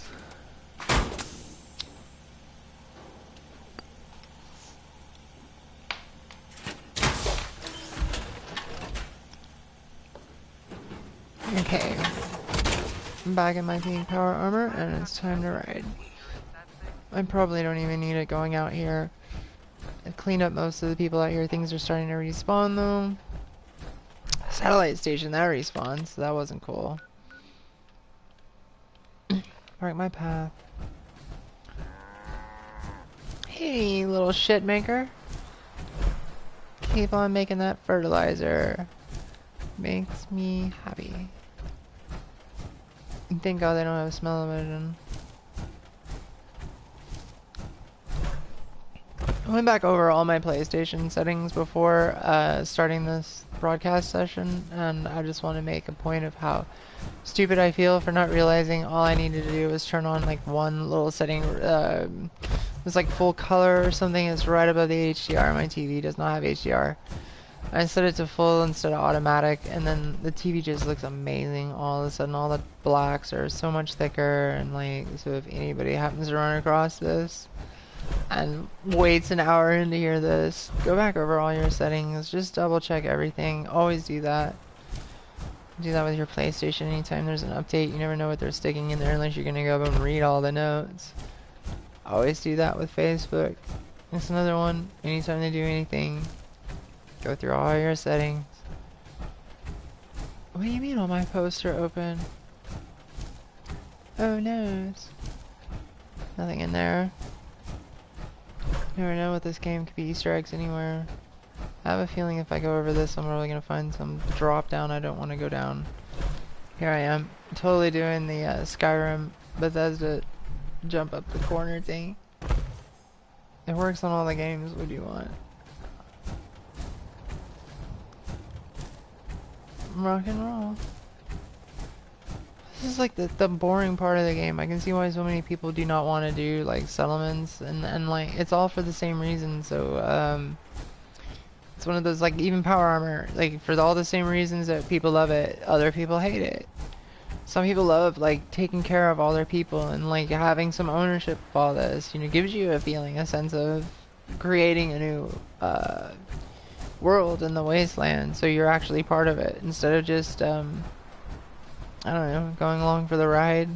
Okay. I'm back in my pink power armor, and it's time to ride. I probably don't even need it going out here. I've cleaned up most of the people out here. Things are starting to respawn, though. Satellite station, that respawns, so that wasn't cool. Mark my path. Hey, little shit maker. Keep on making that fertilizer. Makes me happy. Thank God they don't have smell emission. I went back over all my PlayStation settings before starting this broadcast session, and I just want to make a point of how stupid I feel for not realizing all I needed to do was turn on like one little setting. It was like full color or something. It's right above the HDR. My TV does not have HDR. I set it to full instead of automatic, and then the TV just looks amazing. All of a sudden, all the blacks are so much thicker, and like, so if anybody happens to run across this and waits an hour in to hear this, go back over all your settings, just double check everything. Always do that. Do that with your PlayStation anytime there's an update. You never know what they're sticking in there unless you're gonna go up and read all the notes. Always do that with Facebook. That's another one. Anytime they do anything, go through all your settings. What do you mean all my posts are open? Oh no. Nothing in there. Never know what this game could be Easter eggs anywhere. I have a feeling if I go over this, I'm really gonna find some drop down I don't want to go down. Here I am, totally doing the Skyrim Bethesda jump up the corner thing. It works on all the games. What do you want? Rock and roll. This is like the boring part of the game. I can see why so many people do not want to do like settlements, and like it's all for the same reason. So it's one of those, like, even power armor, like for all the same reasons that people love it, other people hate it. Some people love like taking care of all their people and like having some ownership of all this. You know, gives you a feeling, a sense of creating a new world in the wasteland, so you're actually part of it instead of just I don't know, going along for the ride.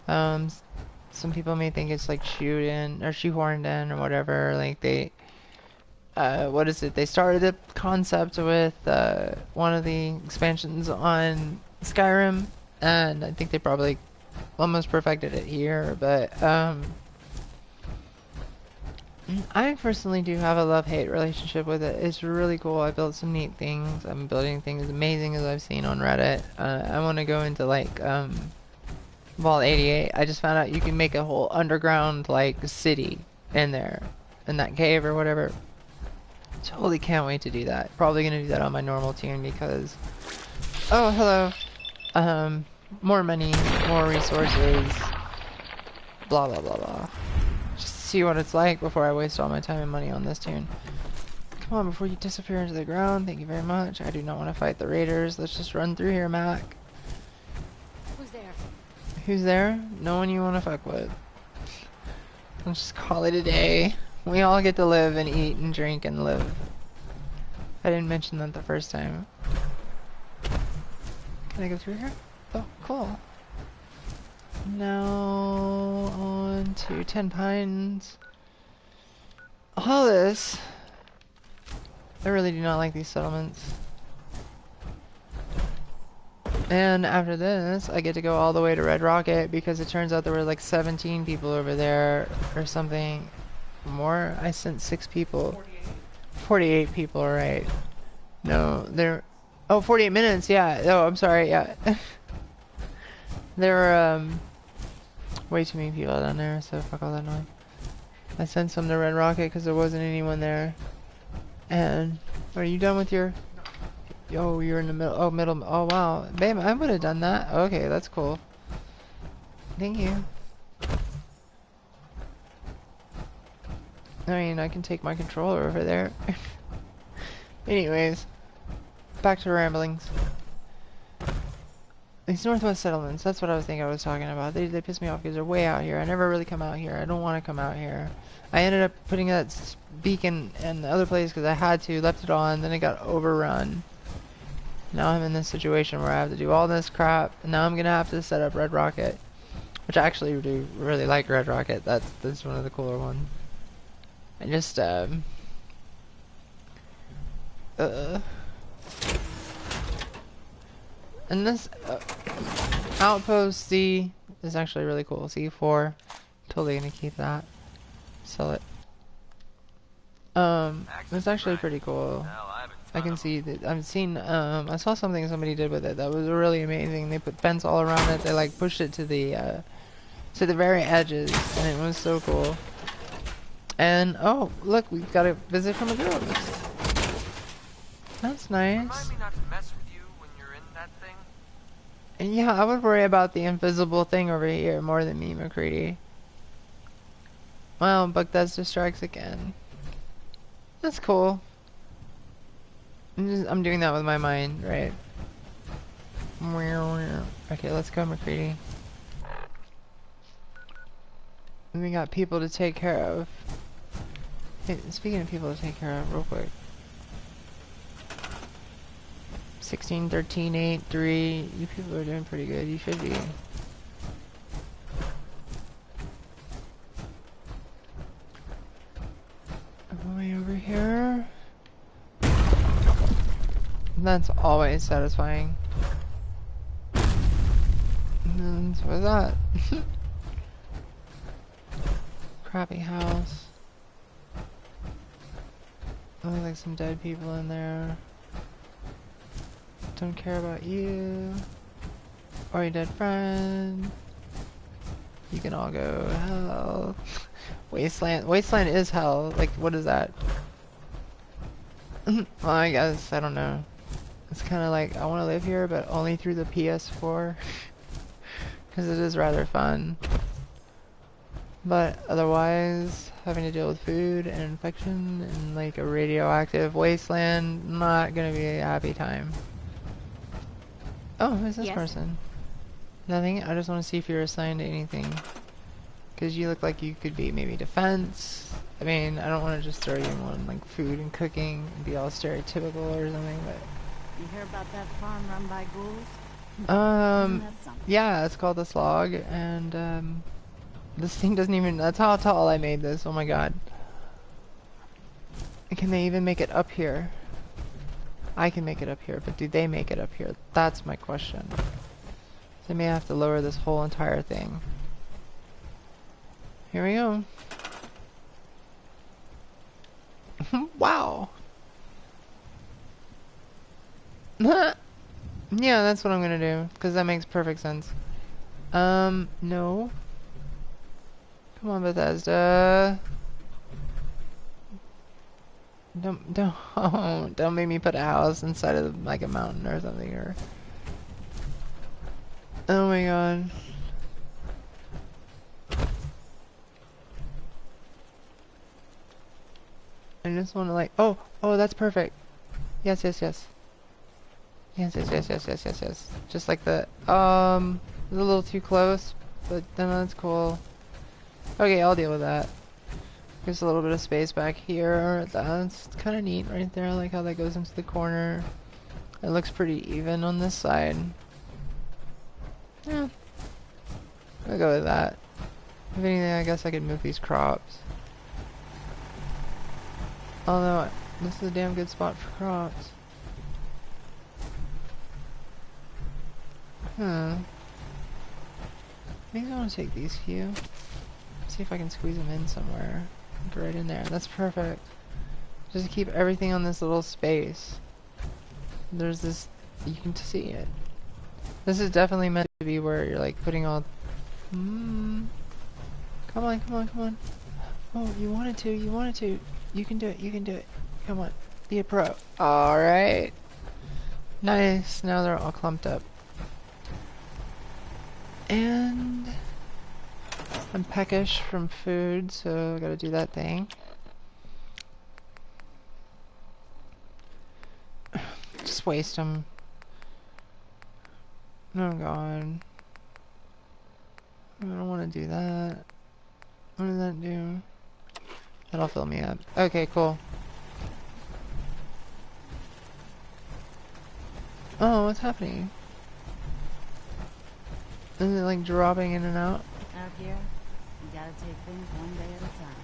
Some people may think it's like shoehorned in or whatever. Like they what is it? They started the concept with one of the expansions on Skyrim, and I think they probably almost perfected it here, but I personally do have a love-hate relationship with it. It's really cool. I built some neat things. I'm building things as amazing as I've seen on Reddit. I want to go into like Vault 88. I just found out you can make a whole underground like city in there, in that cave or whatever. Totally can't wait to do that. Probably gonna do that on my normal tune because... Oh, hello. More money, more resources. Blah, blah, blah, blah. Just to see what it's like before I waste all my time and money on this tune. Come on, before you disappear into the ground. Thank you very much. I do not want to fight the raiders. Let's just run through here, Mac. Who's there? Who's there? No one you want to fuck with. Let's just call it a day. We all get to live and eat and drink and live. I didn't mention that the first time. Can I go through here? Oh, cool. Now on to 10 Pines. All this. I really do not like these settlements. And after this, I get to go all the way to Red Rocket because it turns out there were like 17 people over there or something more. I sent 6 people. 48 people, right. No, there... Oh, 48 minutes, yeah. Oh, I'm sorry, yeah. There were, way too many people down there, so fuck all that noise. I sent some to Red Rocket because there wasn't anyone there. And, are you done with your... Oh, you're in the middle. Oh, middle. Oh, wow. Babe, I would have done that. Okay, that's cool. Thank you. I mean, I can take my controller over there. Anyways. Back to ramblings. These Northwest settlements, that's what I was thinking I was talking about. They piss me off because they're way out here. I never really come out here. I don't want to come out here. I ended up putting that beacon in the other place because I had to, left it on, then it got overrun. Now I'm in this situation where I have to do all this crap, and now I'm going to have to set up Red Rocket. Which I actually do really like Red Rocket. That's one of the cooler ones. I just, and this Outpost C is actually really cool. C4. Totally gonna keep that. Sell it. It's actually pretty cool. I can see that I saw something somebody did with it that was really amazing. They put fence all around it. They like pushed it to the very edges, and it was so cool. And oh, look, we got a visit from a ghost. That's nice. Remind me not to mess with you when you're in that thing. And yeah, I would worry about the invisible thing over here more than me, McCready. Well, Bethesda strikes again. That's cool. I'm doing that with my mind, right? Okay, let's go, McCready. We got people to take care of. Hey, speaking of people to take care of, real quick. 16, 13, 8, 3. You people are doing pretty good. You should be. Way over here. That's always satisfying. And so is that. Crappy house. Oh, like some dead people in there. Don't care about you. Or your dead friend. You can all go to hell. Wasteland. Wasteland is hell. Like, what is that? Well, I guess. I don't know. It's kind of like, I want to live here, but only through the PS4. Because it is rather fun. But otherwise, having to deal with food and infection and like a radioactive wasteland, not going to be a happy time. Oh, who's this person? Nothing? I just want to see if you're assigned to anything. Because you look like you could be maybe defense. I mean, I don't want to just throw you in one like food and cooking and be all stereotypical or something, but... You hear about that farm run by ghouls? Yeah, it's called the Slog, and, this thing doesn't even... That's how tall I made this, oh my god. Can they even make it up here? I can make it up here, but do they make it up here? That's my question. They may have to lower this whole entire thing. Here we go. Wow! Yeah, that's what I'm gonna do, because that makes perfect sense. No. Come on, Bethesda. Don't make me put a house inside of like a mountain or something or. Oh my god. I just want to like, oh, that's perfect. Yes. Yes. Just like the, it's a little too close, but then that's cool. Okay, I'll deal with that. There's a little bit of space back here. That's kind of neat right there. I like how that goes into the corner. It looks pretty even on this side. Yeah. I'll go with that. If anything, I guess I could move these crops. Although, this is a damn good spot for crops. Maybe I want to take these few. See if I can squeeze them in somewhere. Like right in there. That's perfect. Just to keep everything on this little space. There's this, you can see it. This is definitely meant to be where you're like putting all. Come on. Oh, you wanted to. You can do it. Come on. Be a pro. Alright. Nice. Now they're all clumped up. And I'm peckish from food, so I gotta do that thing. Just waste them. Oh god. I don't want to do that. What does that do? That'll fill me up. Okay, cool. Oh, what's happening? Is it like dropping in and out? Out here, you gotta take things one day at a time.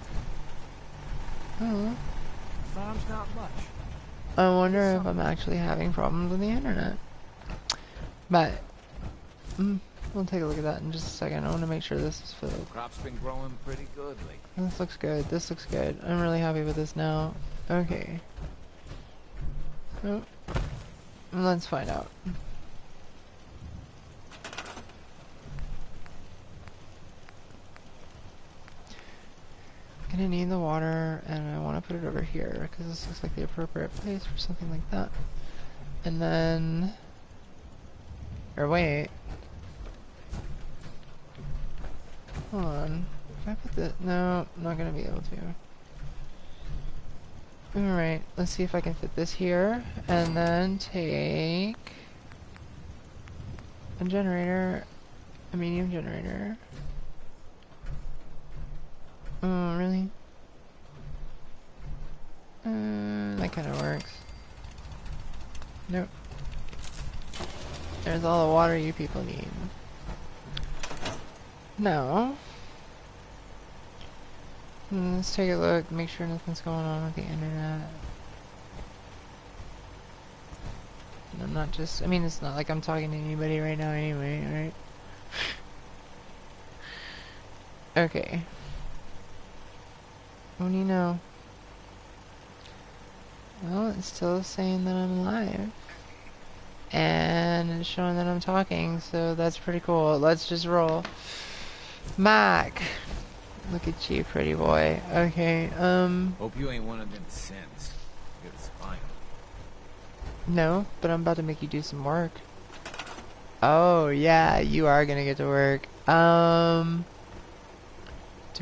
Oh. Farm's not much. I wonder if I'm actually having problems with the internet. But, we'll take a look at that in just a second. I want to make sure this is filled. Crop's been growing pretty good lately. This looks good. This looks good. I'm really happy with this now. Okay. Oh. Let's find out. Gonna need the water, and I want to put it over here because this looks like the appropriate place for something like that. And then, or wait, hold on. If I put this, no, I'm not gonna be able to. All right, let's see if I can fit this here, and then take a generator, a medium generator. Oh, really? That kind of works. Nope. There's all the water you people need. Now, let's take a look, make sure nothing's going on with the internet. And I'm not just, I mean, it's not like I'm talking to anybody right now anyway, right? Okay. What do you know? Well, it's still saying that I'm live. And it's showing that I'm talking, so that's pretty cool. Let's just roll. Mac! Look at you, pretty boy. Okay, Hope you ain't one of them sins. Get a spine. no, but I'm about to make you do some work. Oh, yeah, you are gonna get to work. Do I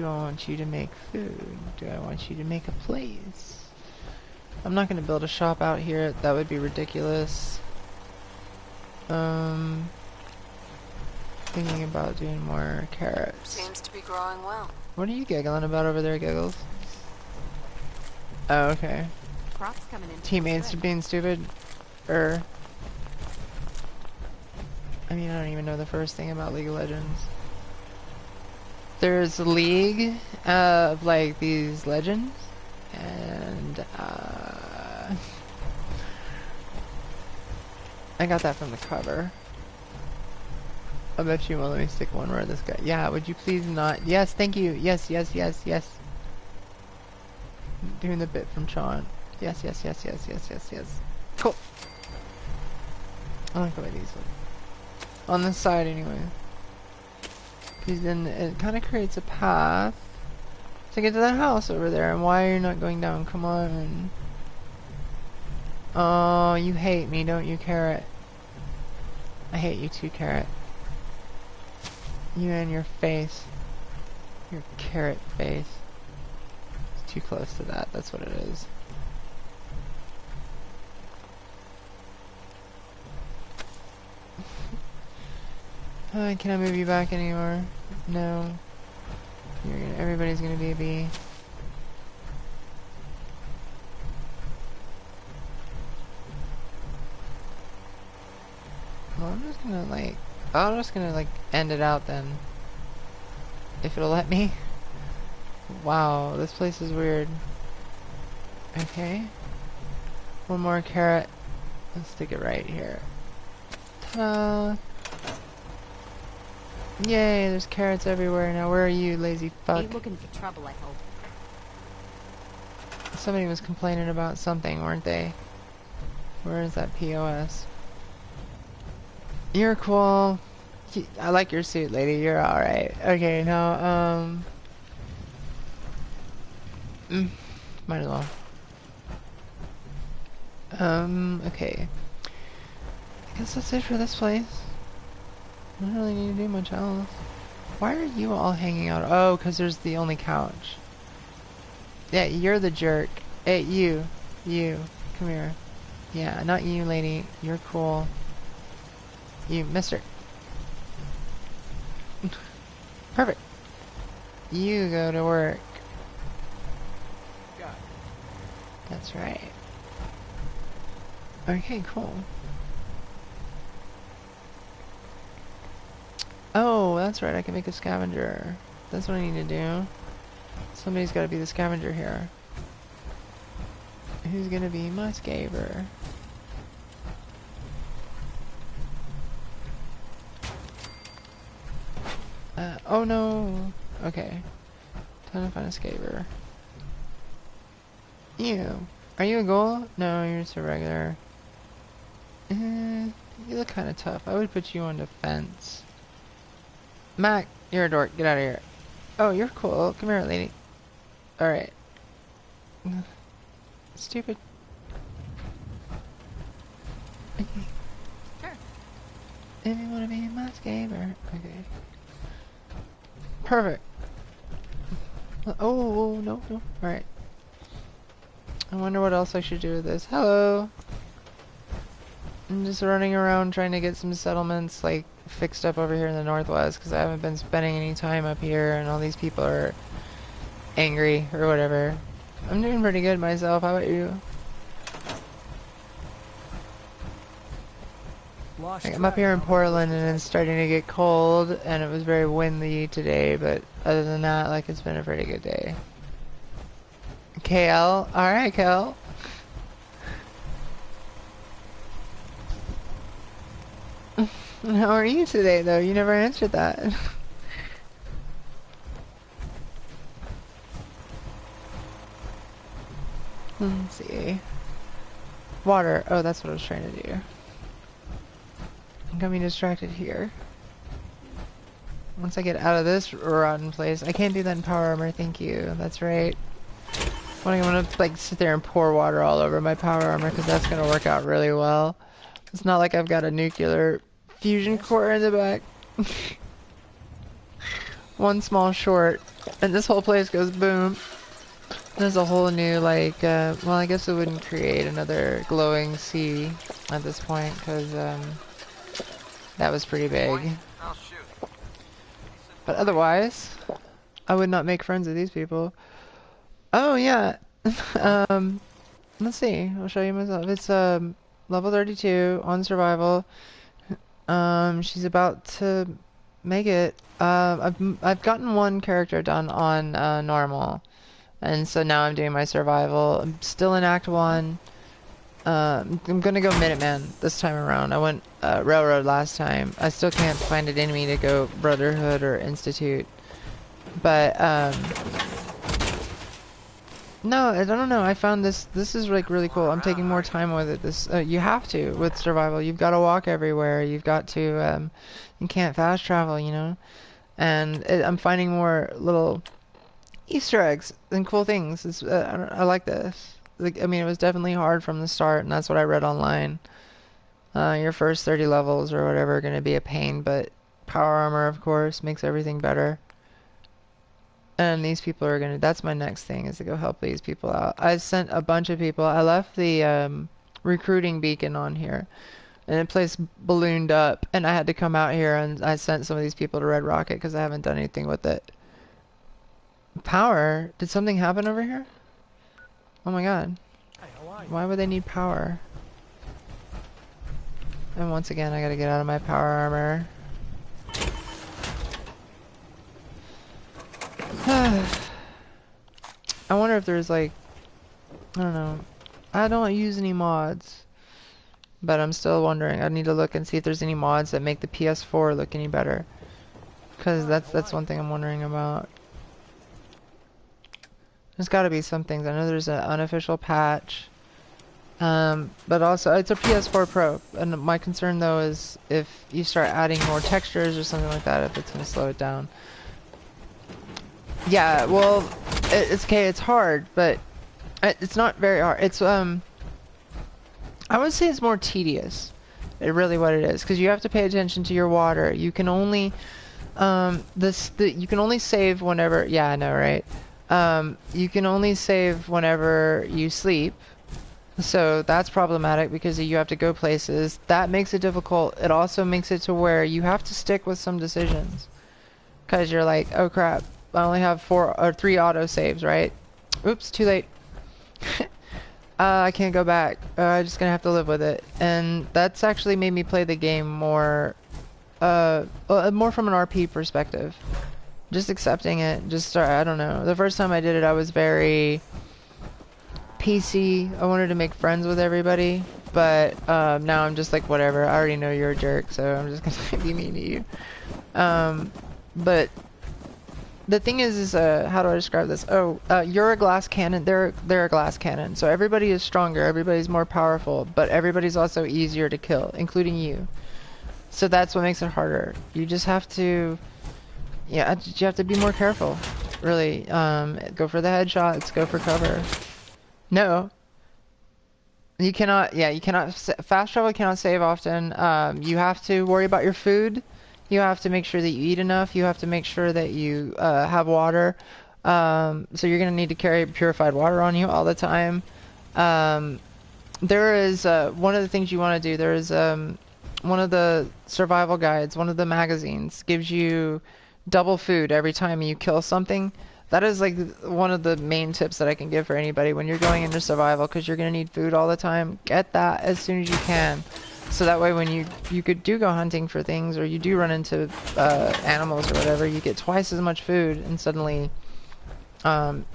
want you to make food? Do I want you to make a place? I'm not going to build a shop out here. That would be ridiculous. Thinking about doing more carrots. Seems to be growing well. What are you giggling about over there, Giggles? Oh, okay. Crops coming in. Teammates being stupid? I mean, I don't even know the first thing about League of Legends. There's a league of like these legends, and I got that from the cover. I bet you won't let me stick one where this guy. Yeah, would you please not? Yes, thank you. Yes. Doing the bit from Sean. Yes. Cool. I like the way these look. On this side, anyway. Because then it kind of creates a path to get to that house over there. And why are you not going down? Come on. Oh, you hate me, don't you, Carrot? I hate you too, Carrot. You and your face. Your carrot face. It's too close to that, that's what it is. Can I move you back anymore? No. Everybody's gonna be a bee. Well, I'm just gonna like end it out then. If it'll let me. Wow, this place is weird. Okay. One more carrot. Let's stick it right here. Ta-da! Yay, there's carrots everywhere. Now where are you, lazy fuck? Ain't looking for trouble, I hope. Somebody was complaining about something, weren't they? Where is that POS? You're cool. I like your suit, lady. You're alright. Okay, now, might as well. Okay. I guess that's it for this place. I don't really need to do much else. Why are you all hanging out? Oh, because there's the only couch. Yeah, you're the jerk. Hey, you. You. Come here. Yeah, not you, lady. You're cool. You, mister. Perfect. You go to work. Got it. That's right. Okay, cool. Oh, that's right, I can make a scavenger. That's what I need to do. Somebody's gotta be the scavenger here. Who's gonna be my scaver? Oh no! Okay. Time to find a scaver. You. Are you a ghoul? No, you're just a regular. You look kinda tough. I would put you on defense. Mac, you're a dork. Get out of here. Oh, you're cool. Come here, lady. Alright. Stupid. Sure. If you want to be my scaver. Okay. Perfect. Oh, no, no. Alright. I wonder what else I should do with this. Hello. I'm just running around trying to get some settlements, like, fixed up over here in the northwest, because I haven't been spending any time up here, and all these people are angry, or whatever. I'm doing pretty good myself. How about you? Like, I'm up here in Portland, and it's starting to get cold, and it was very windy today, but other than that, like, it's been a pretty good day. KL? Alright, KL. How are you today, though? You never answered that. Let's see. Water. Oh, that's what I was trying to do. I'm getting distracted here. Once I get out of this rotten place, I can't do that in power armor. Thank you. That's right. I'm gonna like sit there and pour water all over my power armor because that's gonna work out really well. It's not like I've got a nuclear fusion core in the back. One small short, and this whole place goes boom. There's a whole new like, well, I guess it wouldn't create another glowing sea at this point because that was pretty big. I'll shoot. But otherwise, I would not make friends with these people. Oh yeah. Let's see. I'll show you myself. It's level 32 on survival. She's about to make it. I've gotten one character done on normal, and so now I'm doing my survival. I'm still in Act 1. I'm gonna go Minuteman this time around. I went Railroad last time. I still can't find an enemy to go Brotherhood or Institute, but no, I don't know. I found this. This is like really cool. I'm taking more time with it. This you have to with survival. You've got to walk everywhere. You've got to. You can't fast travel, you know. And I'm finding more little Easter eggs and cool things. It's, I like this. like, I mean, it was definitely hard from the start, and that's what I read online. Your first 30 levels or whatever are going to be a pain, but power armor, of course, makes everything better. And these people are gonna, that's my next thing, is to go help these people out. I sent a bunch of people. I left the recruiting beacon on here, and the place ballooned up, and I had to come out here, and I sent some of these people to Red Rocket because I haven't done anything with it. Power? Did something happen over here? Oh my god. Why would they need power? And once again, I gotta get out of my power armor. I wonder if there's like, I don't know. I don't use any mods, but I'm still wondering. I need to look and see if there's any mods that make the PS4 look any better, because that's one thing I'm wondering about. There's got to be some things. I know there's an unofficial patch, but also it's a PS4 Pro, and my concern though is if you start adding more textures or something like that, if it's gonna slow it down. Yeah, well, it's okay. It's hard, but it's not very hard. It's I would say it's more tedious. Really, what it is, because you have to pay attention to your water. You can only you can only save whenever. Yeah, I know, right? You can only save whenever you sleep. So that's problematic because you have to go places. That makes it difficult. It also makes it to where you have to stick with some decisions, because you're like, oh crap, I only have 4 or 3 auto saves, right? Oops, too late. I can't go back. I'm just gonna have to live with it. And that's actually made me play the game more more from an RP perspective. Just accepting it. Just I don't know. The first time I did it, I was very PC. I wanted to make friends with everybody, but now I'm just like, whatever. I already know you're a jerk, so I'm just gonna be mean to you. But the thing is how do I describe this? Oh, you're a glass cannon. They're a glass cannon. So everybody is stronger. Everybody's more powerful, but everybody's also easier to kill, including you. So that's what makes it harder. You just have to, yeah, you have to be more careful. Really, go for the headshots. Go for cover. No. You cannot. Yeah, you cannot. Fast travel cannot save often. You have to worry about your food. You have to make sure that you eat enough. You have to make sure that you have water. So you're going to need to carry purified water on you all the time. There is one of the things you want to do. There is one of the survival guides, one of the magazines, gives you double food every time you kill something. That is like one of the main tips that I can give for anybody when you're going into survival, because you're going to need food all the time. Get that as soon as you can. So that way when you do go hunting for things, or you do run into animals or whatever, you get twice as much food, and suddenly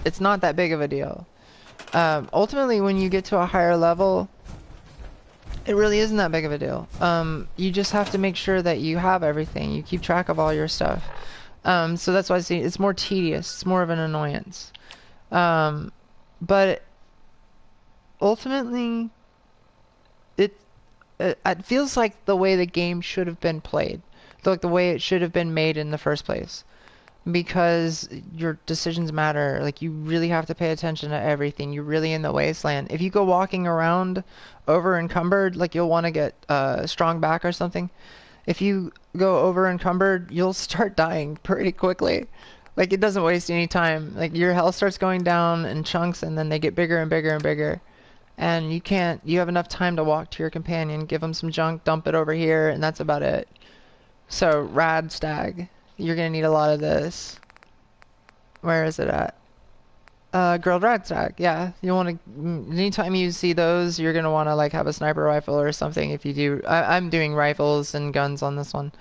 it's not that big of a deal. Ultimately, when you get to a higher level, it really isn't that big of a deal. You just have to make sure that you have everything. You keep track of all your stuff. So that's why I say it's more tedious. It's more of an annoyance. But ultimately, it feels like the way the game should have been played, like the way it should have been made in the first place, because your decisions matter. Like, you really have to pay attention to everything. You're really in the wasteland. If you go walking around over encumbered, like, you'll want to get strong back or something. If you go over encumbered, you'll start dying pretty quickly. Like, it doesn't waste any time. Like, your health starts going down in chunks, and then they get bigger and bigger and bigger. And you have enough time to walk to your companion, give them some junk, dump it over here, and that's about it. So, rad stag. You're gonna need a lot of this. Where is it at? Grilled rad stag. Yeah, you want to. Anytime you see those, you're gonna want to like have a sniper rifle or something. If you do, I'm doing rifles and guns on this one,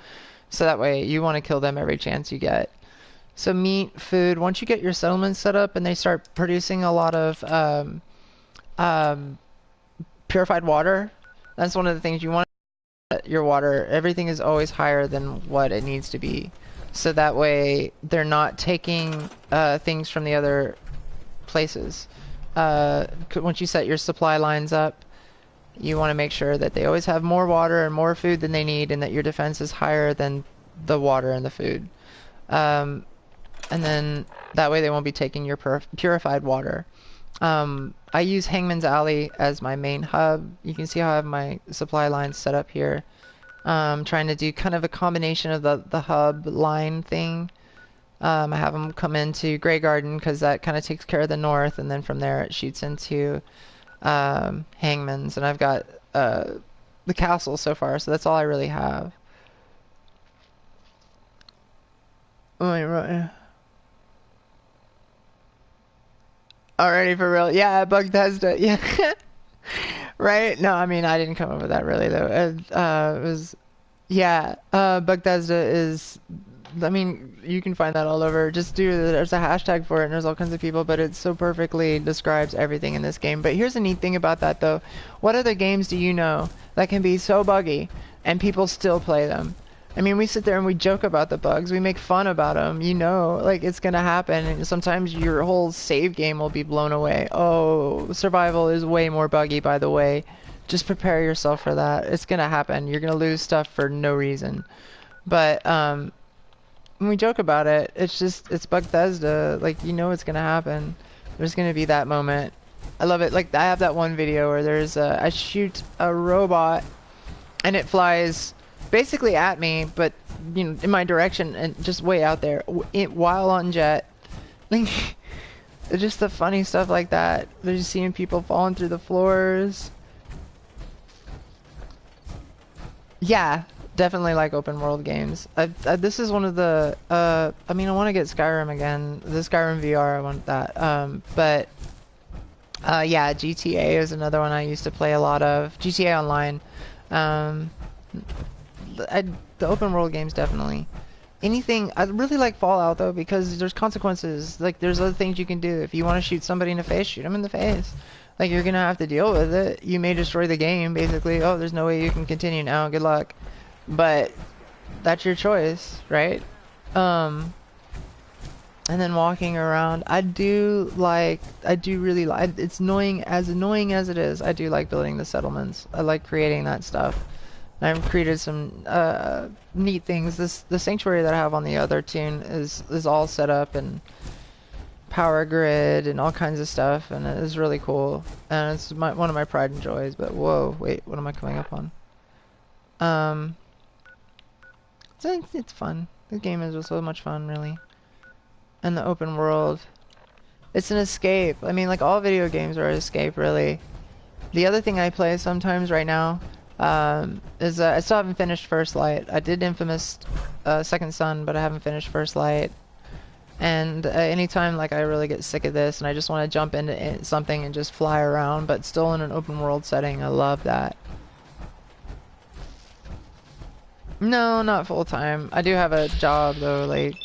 so that way you want to kill them every chance you get. So meat, food. Once you get your settlements set up and they start producing a lot of purified water, that's one of the things you want. Your water, everything is always higher than what it needs to be, so that way they're not taking things from the other places. Once you set your supply lines up, you want to make sure that they always have more water and more food than they need, and that your defense is higher than the water and the food. And then that way they won't be taking your purified water. I use Hangman's Alley as my main hub. You can see how I have my supply lines set up here. Trying to do kind of a combination of the hub line thing. I have them come into Grey Garden because that kind of takes care of the north, and then from there it shoots into Hangman's, and I've got the castle so far, so that's all I really have. Right. Already for real? Yeah, Bethesda. Yeah. Right? No, I mean, I didn't come up with that really though. It was, yeah. Bethesda is. I mean, you can find that all over. Just there's a hashtag for it, and there's all kinds of people, but it so perfectly describes everything in this game. But here's the neat thing about that though. What other games do you know that can be so buggy and people still play them? I mean, we sit there and we joke about the bugs. We make fun about them. You know, like it's gonna happen. And sometimes your whole save game will be blown away. Oh, survival is way more buggy, by the way. Just prepare yourself for that. It's gonna happen. You're gonna lose stuff for no reason. But when we joke about it, it's Bethesda. Like, you know it's gonna happen. There's gonna be that moment. I love it. Like, I have that one video where there's I shoot a robot and it flies basically at me, but you know, in my direction and just way out there while on jet. Like, it's just the funny stuff like that. They're just seeing people falling through the floors. Yeah, definitely like open world games. This is one of the I mean, I want to get Skyrim again. The Skyrim VR, I want that. But yeah, GTA is another one I used to play a lot of. GTA Online. The open world games, definitely. Anything. I really like Fallout though, because there's consequences. Like, there's other things you can do. If you want to shoot somebody in the face, shoot them in the face. Like, you're gonna have to deal with it. You may destroy the game, basically. Oh, there's no way you can continue now. Good luck. But that's your choice, right? And then walking around, I do really like. It's annoying as it is. I do like building the settlements. I like creating that stuff. I've created some neat things. The sanctuary that I have on the other tune is all set up and power grid and all kinds of stuff, and it is really cool. And it's one of my pride and joys. But whoa, wait, what am I coming up on? It's fun. The game is just so much fun, really. And the open world, it's an escape. I mean, like, all video games are an escape, really. The other thing I play sometimes right now is I still haven't finished First Light. I did Infamous Second Son, but I haven't finished First Light. And anytime, like, I really get sick of this and I just want to jump into something and just fly around, but still in an open world setting, I love that. No, not full time. I do have a job though, like,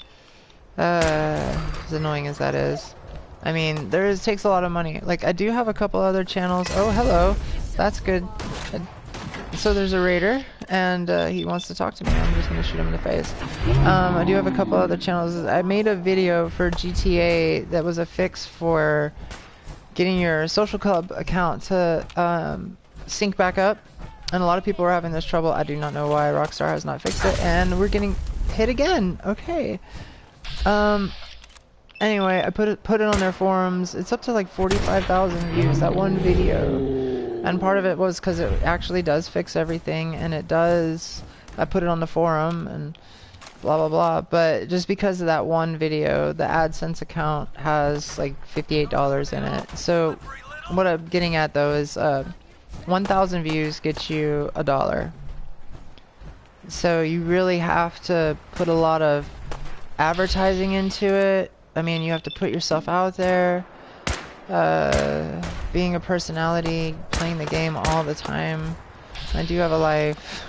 as annoying as that is. I mean, takes a lot of money. Like, I do have a couple other channels. Oh, hello. That's good. So there's a raider, and he wants to talk to me. I'm just gonna shoot him in the face. I do have a couple other channels. I made a video for GTA that was a fix for getting your social club account to sync back up. And a lot of people are having this trouble. I do not know why Rockstar has not fixed it, and we're getting hit again. Okay. Anyway, I put it on their forums. It's up to like 45,000 views, that one video. And part of it was because it actually does fix everything, and it does. I put it on the forum and blah blah blah. But just because of that one video, the AdSense account has like $58 in it. So what I'm getting at though is 1,000 views gets you $1. So you really have to put a lot of advertising into it. I mean, you have to put yourself out there. Being a personality, playing the game all the time. I do have a life.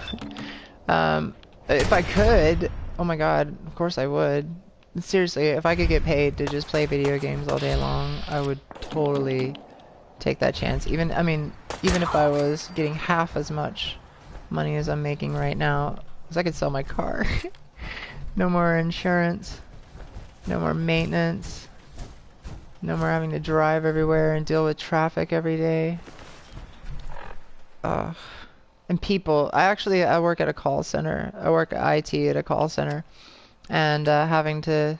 If I could, oh my god, of course I would. Seriously, if I could get paid to just play video games all day long, I would totally take that chance. Even if I was getting half as much money as I'm making right now, because I could sell my car. No more insurance, no more maintenance, no more having to drive everywhere and deal with traffic every day. And people, I work at a call center. I work at IT at a call center, and having to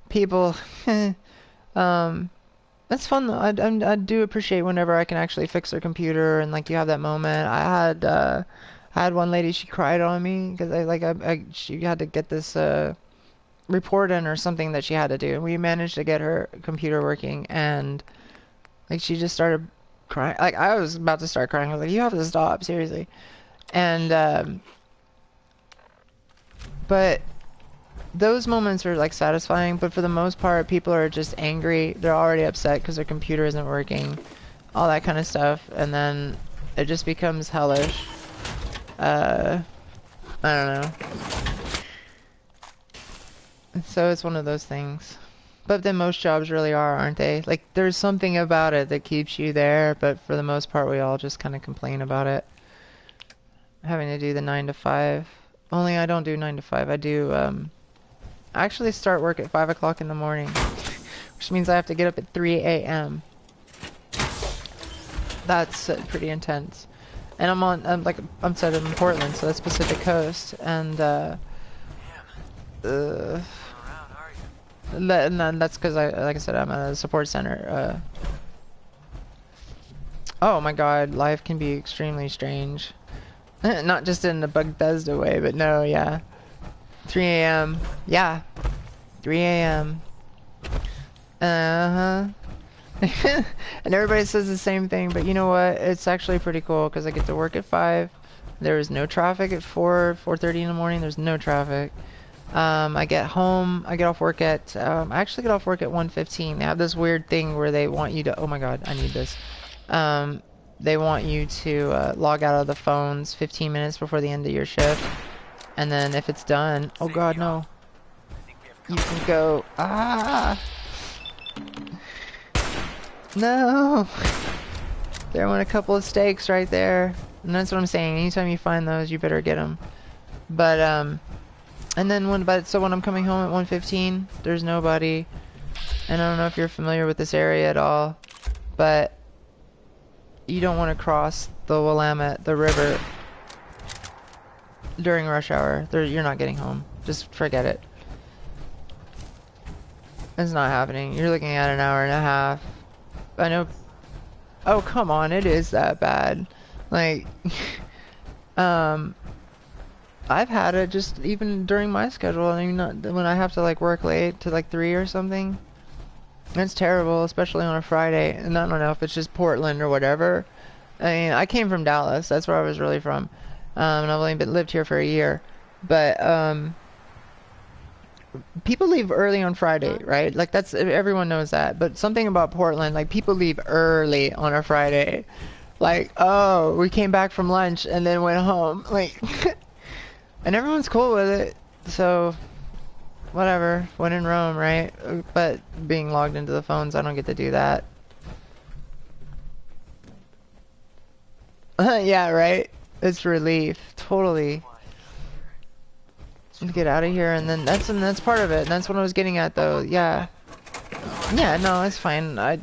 people That's fun though. I do appreciate whenever I can actually fix their computer and like you have that moment. I had one lady, she cried on me because she had to get this report in or something that she had to do, and we managed to get her computer working, and like she just started crying. Like I was about to start crying. I was like, you have to stop, seriously. And but those moments are like satisfying, but for the most part people are just angry. They're already upset because their computer isn't working, all that kind of stuff, and then it just becomes hellish. I don't know. So it's one of those things. But then most jobs really are, aren't they? Like there's something about it that keeps you there, but for the most part we all just kind of complain about it. Having to do the 9 to 5. Only I don't do 9 to 5. I do I actually start work at 5 o'clock in the morning, which means I have to get up at 3 a.m. That's pretty intense. And I'm set in Portland, so that's Pacific Coast, and and that's because like I said, I'm at a support center. Oh my God, life can be extremely strange. Not just in the Bethesda way, but no, yeah. 3 a.m. Yeah. 3 a.m. Uh-huh. And everybody says the same thing, but you know what? It's actually pretty cool because I get to work at 5. There is no traffic at 4:30 in the morning. There's no traffic. I get home. I get off work at I actually get off work at 1:15. They have this weird thing where they want you to, oh my God, I need this. They want you to log out of the phones 15 minutes before the end of your shift. And then if it's done, oh God, no. You can go, no. There went a couple of steaks right there. And that's what I'm saying. Anytime you find those, you better get them. But, and then when I'm coming home at 1:15, there's nobody. And I don't know if you're familiar with this area at all, but you don't want to cross the Willamette, the river, during rush hour. You're not getting home. Just forget it. It's not happening. You're looking at an hour and a half. I know. Oh, come on. It is that bad. Like, I've had it just even during my schedule. I mean, not when I have to like work late to like 3 or something. It's terrible, especially on a Friday. And I don't know if it's just Portland or whatever. I mean, I came from Dallas. That's where I was really from. And I've only lived here for a year. But, people leave early on Friday, right? Like that's, everyone knows that. But something about Portland, like people leave early on a Friday. Like, oh, we came back from lunch and then went home. Like, and everyone's cool with it. So, whatever. When in Rome, right? But being logged into the phones, I don't get to do that. Yeah, right? It's relief. Totally. Get out of here, and that's part of it. And that's what I was getting at, though. Yeah. Yeah, no, it's fine. I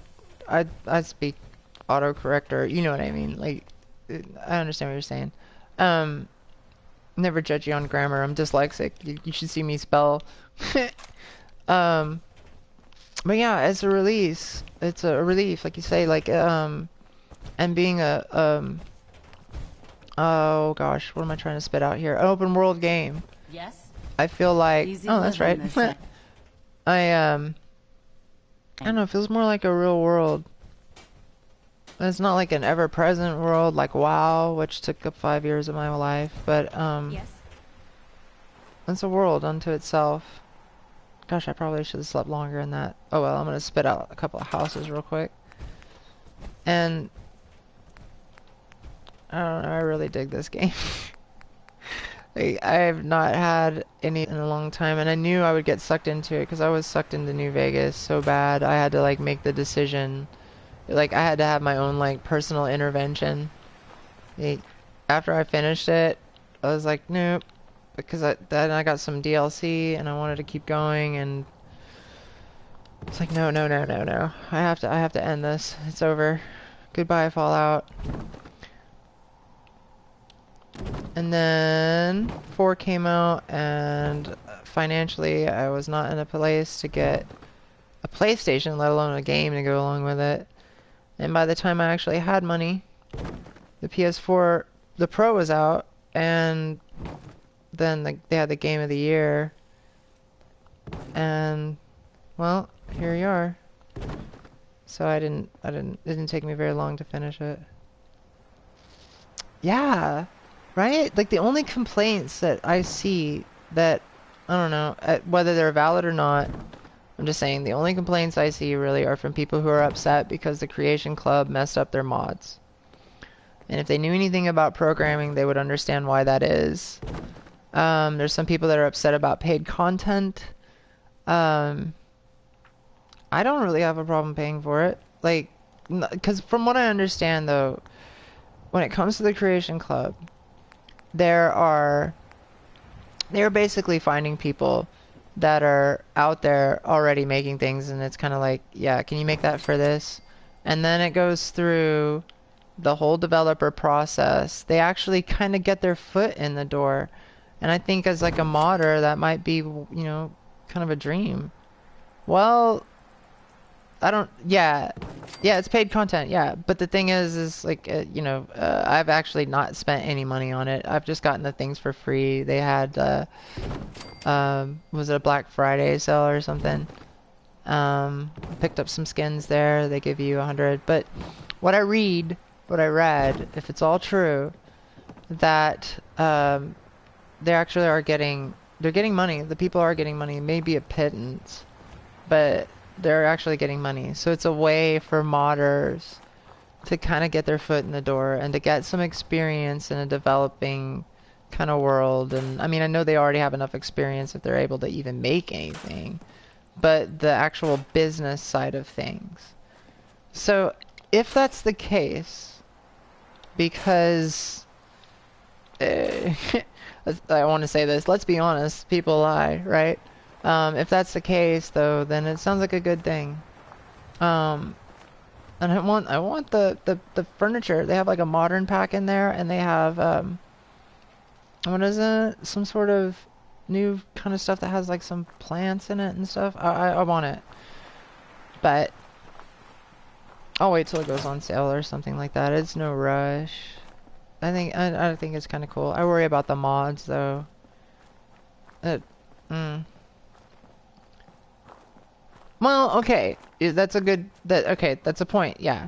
speak autocorrector. You know what I mean? Like, I understand what you're saying. Never judge you on grammar. I'm dyslexic. You should see me spell. But yeah, it's a release. It's a relief, like you say. Like, and being a oh gosh, what am I trying to spit out here? An open world game. Yes. I feel like, oh, that's right. I don't know, it feels more like a real world. It's not like an ever-present world like WoW, which took up 5 years of my life, but Yes. it's a world unto itself. Gosh, I probably should have slept longer in that. Oh well, I'm gonna spit out a couple of houses real quick. And I don't know, I really dig this game. Like, I have not had any in a long time, and I knew I would get sucked into it because I was sucked into New Vegas so bad. I had to like make the decision. Like, I had to have my own like personal intervention. Like, after I finished it, I was like, nope, because then I got some DLC and I wanted to keep going, and it's like, no, no, no, no, no. I have to end this. It's over. Goodbye, Fallout. And then 4 came out, and financially I was not in a place to get a PlayStation, let alone a game to go along with it. And by the time I actually had money, the PS4, the Pro was out, and then they had the Game of the Year. And well, here you are. So it didn't take me very long to finish it. Yeah, right? Like the only complaints that I see that, I don't know, whether they're valid or not, I'm just saying the only complaints I see really are from people who are upset because the Creation Club messed up their mods. And if they knew anything about programming, they would understand why that is. There's some people that are upset about paid content. I don't really have a problem paying for it. Like, because from what I understand though, when it comes to the Creation Club, they're basically finding people that are out there already making things, and it's kind of like, yeah, can you make that for this? And then it goes through the whole developer process. They actually kind of get their foot in the door. And I think as like a modder, that might be, you know, kind of a dream. Well, yeah, it's paid content, yeah. But the thing is like, you know, I've actually not spent any money on it. I've just gotten the things for free. They had, was it a Black Friday sale or something? Picked up some skins there. They give you 100. But what I read, if it's all true, that they actually are getting money. The people are getting money. Maybe a pittance, but they're actually getting money. So it's a way for modders to kind of get their foot in the door and to get some experience in a developing kind of world. And I mean, I know they already have enough experience if they're able to even make anything, but the actual business side of things. So if that's the case, because I want to say this, let's be honest, people lie, right? If that's the case, though, then it sounds like a good thing. And I want the furniture. They have like a modern pack in there, and they have what is it? Some sort of new kind of stuff that has like some plants in it and stuff. I want it, but I'll wait till it goes on sale or something like that. It's no rush. I think it's kind of cool. I worry about the mods though. Well, okay, that's a point, yeah.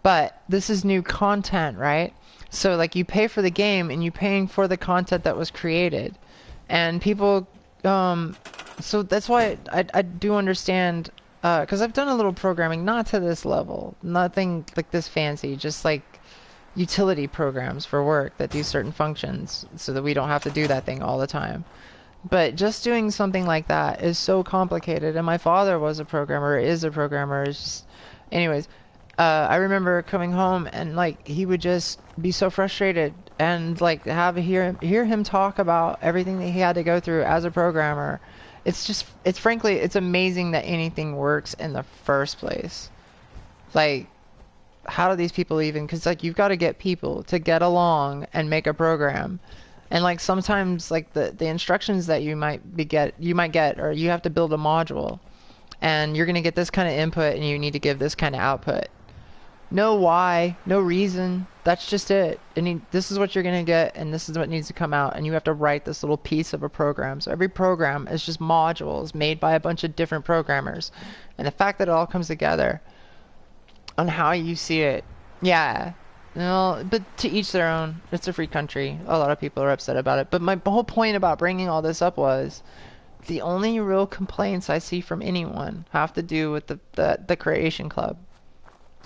But this is new content, right? So like you pay for the game and you're paying for the content that was created. And people, so that's why I do understand, because I've done a little programming, not to this level, nothing like this fancy, just like utility programs for work that do certain functions so that we don't have to do that thing all the time. But just doing something like that is so complicated. And my father was a programmer, is a programmer. It's just, anyways, I remember coming home and like he would just be so frustrated and like hear him talk about everything that he had to go through as a programmer. It's frankly, it's amazing that anything works in the first place. Like, how do these people even, because like you've got to get people to get along and make a program. And like sometimes like the instructions that you might get, or you have to build a module and you're going to get this kind of input and you need to give this kind of output. No why, no reason. That's just it. And this is what you're going to get and this is what needs to come out. And you have to write this little piece of a program. So every program is just modules made by a bunch of different programmers. And the fact that it all comes together on how you see it, yeah. No, but to each their own. It's a free country. A lot of people are upset about it. But my whole point about bringing all this up was the only real complaints I see from anyone have to do with the Creation Club.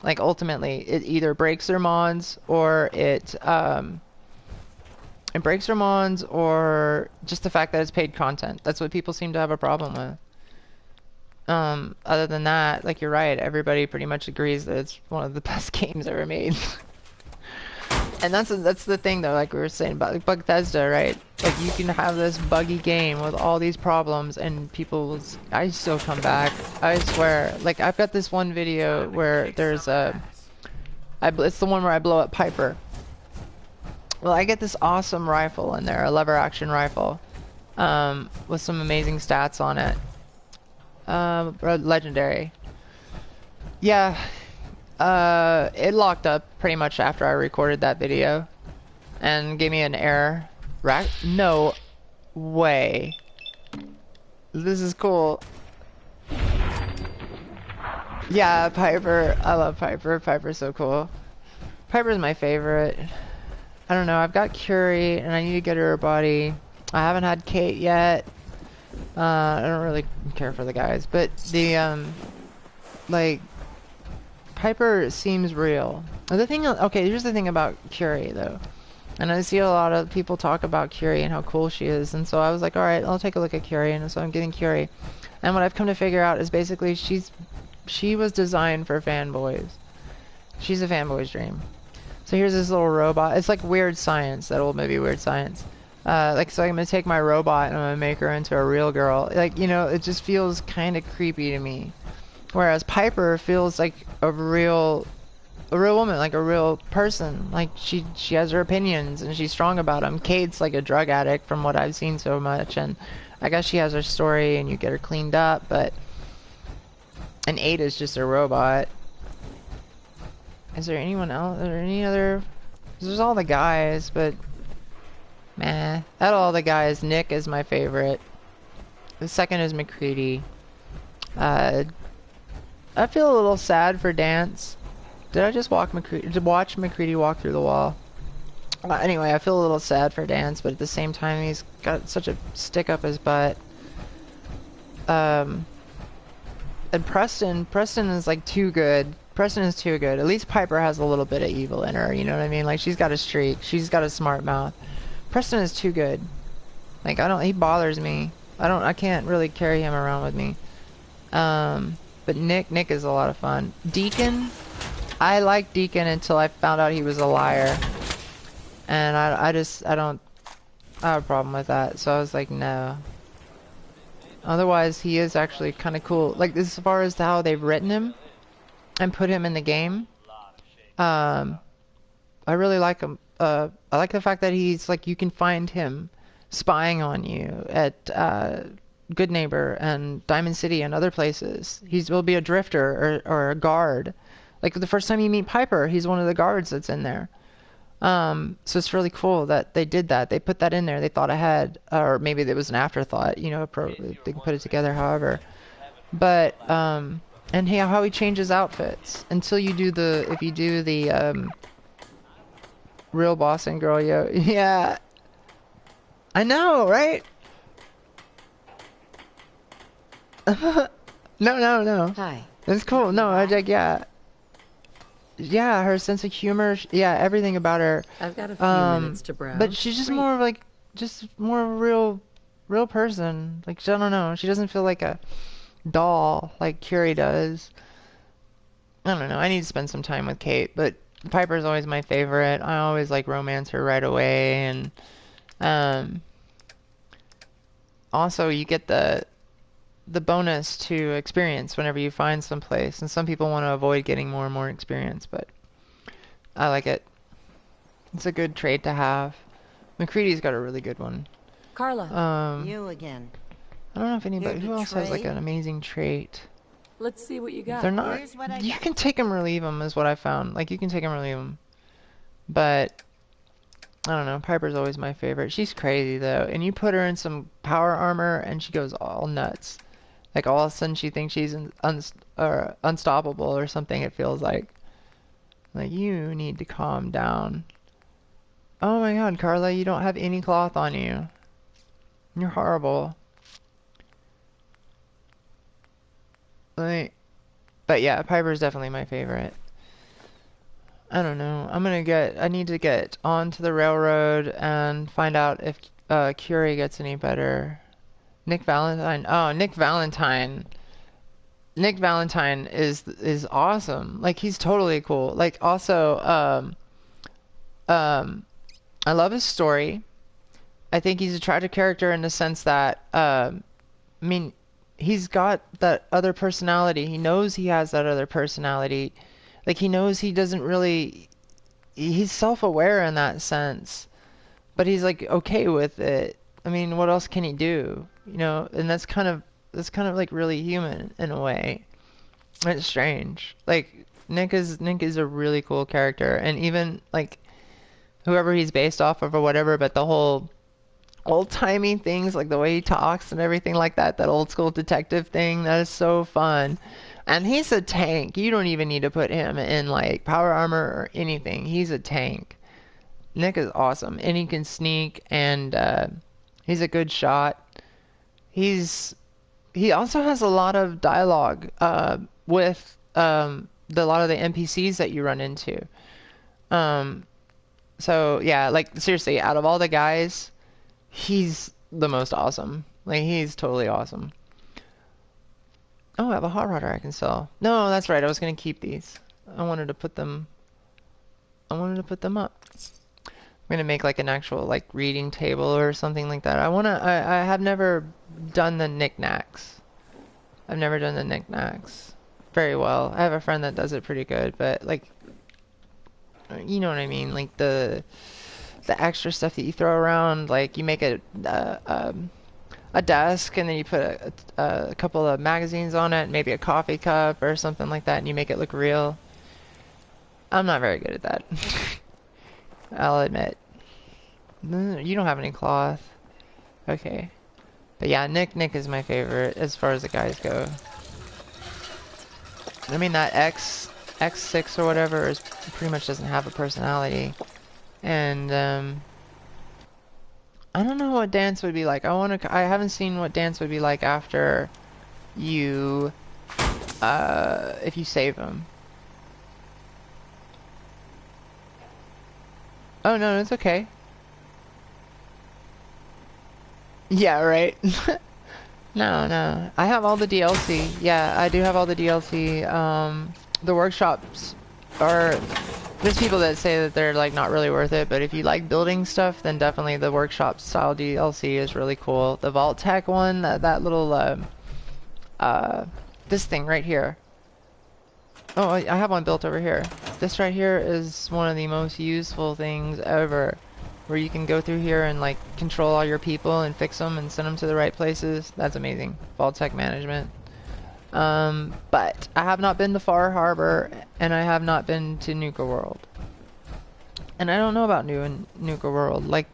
Like ultimately, it either breaks their mods or it breaks their mods or just the fact that it's paid content. That's what people seem to have a problem with. Other than that, like you're right, everybody pretty much agrees that it's one of the best games ever made. And that's the thing though, like we were saying about like Bethesda, right? Like you can have this buggy game with all these problems and I still come back. I swear. Like I've got this one video where there's it's the one where I blow up Piper. Well, I get this awesome rifle in there, a lever action rifle, with some amazing stats on it. Legendary. Yeah. It locked up pretty much after I recorded that video. And gave me an error. No way. This is cool. Yeah, Piper. I love Piper. Piper's so cool. Piper's my favorite. I don't know. I've got Curie, and I need to get her a body. I haven't had Kate yet. I don't really care for the guys, but the like Piper seems real. The thing, okay, here's the thing about Curie though, and I see a lot of people talk about Curie and how cool she is, and so I was like, all right, I'll take a look at Curie, and so I'm getting Curie, and what I've come to figure out is basically she was designed for fanboys. She's a fanboy's dream. So here's this little robot. It's like Weird Science, that old movie Weird Science. Like, so I'm gonna take my robot and I'm gonna make her into a real girl. Like, you know, it just feels kind of creepy to me. Whereas Piper feels like a real woman, like a real person. Like she has her opinions and she's strong about them. Kate's like a drug addict from what I've seen so much, and I guess she has her story and you get her cleaned up, but and Ada's just a robot. Is there anyone else? Are there any other? There's all the guys, but meh. Out of all the guys, Nick is my favorite. The second is McCready. I feel a little sad for Dance. Did I just watch McCready walk through the wall? Anyway, I feel a little sad for Dance, but at the same time, he's got such a stick up his butt. And Preston is like too good. Preston is too good. At least Piper has a little bit of evil in her, you know what I mean? Like, she's got a streak. She's got a smart mouth. Preston is too good. Like, he bothers me. I can't really carry him around with me. But Nick is a lot of fun. Deacon, I liked Deacon until I found out he was a liar. And I don't have a problem with that. So I was like, no. Otherwise, he is actually kind of cool. Like, as far as how they've written him and put him in the game, I really like him. I like the fact that he's like, you can find him spying on you at Good Neighbor and Diamond City and other places. Will be a drifter or a guard. Like the first time you meet Piper, he's one of the guards that's in there. So it's really cool that they did that. They put that in there. They thought ahead, or maybe it was an afterthought. You know, they can put it together, however. But and how he changes outfits until you do if you do the real boss and girl, yo, yeah. I know, right? No. Hi. It's cool. No, yeah. Yeah, her sense of humor. Yeah, everything about her. I've got a few minutes to browse. But she's just more of like, more real person. Like, I don't know. She doesn't feel like a doll like Curie does. I don't know. I need to spend some time with Kate, but Piper's always my favorite. I always like romance her right away, and also you get the bonus to experience whenever you find some place, and some people want to avoid getting more and more experience, but I like it. It's a good trait to have. McCready's got a really good one. Carla. You again. I don't know if anybody Here to who else has like trade? an amazing trait. Let's see what you got. They're not. Here's what I You got. can take them or leave them, is what I found. Like, you can take them or leave them, but I don't know. Piper's always my favorite. She's crazy though, and you put her in some power armor, and she goes all nuts. Like, all of a sudden she thinks she's unstoppable or something, it feels like. Like, you need to calm down. Oh my god, Carla, you don't have any cloth on you. You're horrible. Like, but yeah, Piper's definitely my favorite. I don't know. I need to get onto the railroad and find out if Curie gets any better. Nick Valentine. Oh, Nick Valentine. Nick Valentine is awesome. Like, he's totally cool. Like, also, I love his story. I think he's a tragic character in the sense that, I mean, he's got that other personality. He knows he has that other personality. Like, he knows he doesn't really... He's self-aware in that sense. But he's, like, okay with it. I mean, what else can he do? You know, and that's kind of it's kind of like really human in a way. It's strange. Like Nick is a really cool character, and even like whoever he's based off of or whatever, but the whole old-timey things, like the way he talks and everything like that, that old school detective thing, that is so fun. And he's a tank. You don't even need to put him in like power armor or anything. He's a tank. Nick is awesome, and he can sneak, and he's a good shot. He also has a lot of dialogue with a lot of the NPCs that you run into. So yeah, like seriously, out of all the guys, he's the most awesome. Like he's totally awesome. Oh, I have a hot rodder I can sell. No, that's right. I was gonna keep these. I wanted to put them up. I'm gonna make like an actual like reading table or something like that. I have never done the knickknacks. I've never done the knickknacks very well. I have a friend that does it pretty good, but like, you know what I mean? Like the extra stuff that you throw around, like you make a desk and then you put a couple of magazines on it, maybe a coffee cup or something like that, and you make it look real. I'm not very good at that. I'll admit. You don't have any cloth. Okay. But yeah, Nick is my favorite as far as the guys go. I mean, that X6 or whatever is pretty much doesn't have a personality. And I don't know what dance would be like. I haven't seen what dance would be like after you if you save him. Oh no, it's okay. Yeah, right. No. I have all the DLC. Yeah, I do have all the DLC. The workshops are... There's people that say that they're like not really worth it, but if you like building stuff, then definitely the workshop style DLC is really cool. The Vault Tech one, that little this thing right here. Oh, I have one built over here. This right here is one of the most useful things ever, where you can go through here and like control all your people and fix them and send them to the right places. That's amazing. Vault Tech management. But I have not been to Far Harbor, and I have not been to Nuka World. And I don't know about Nuka World. Like,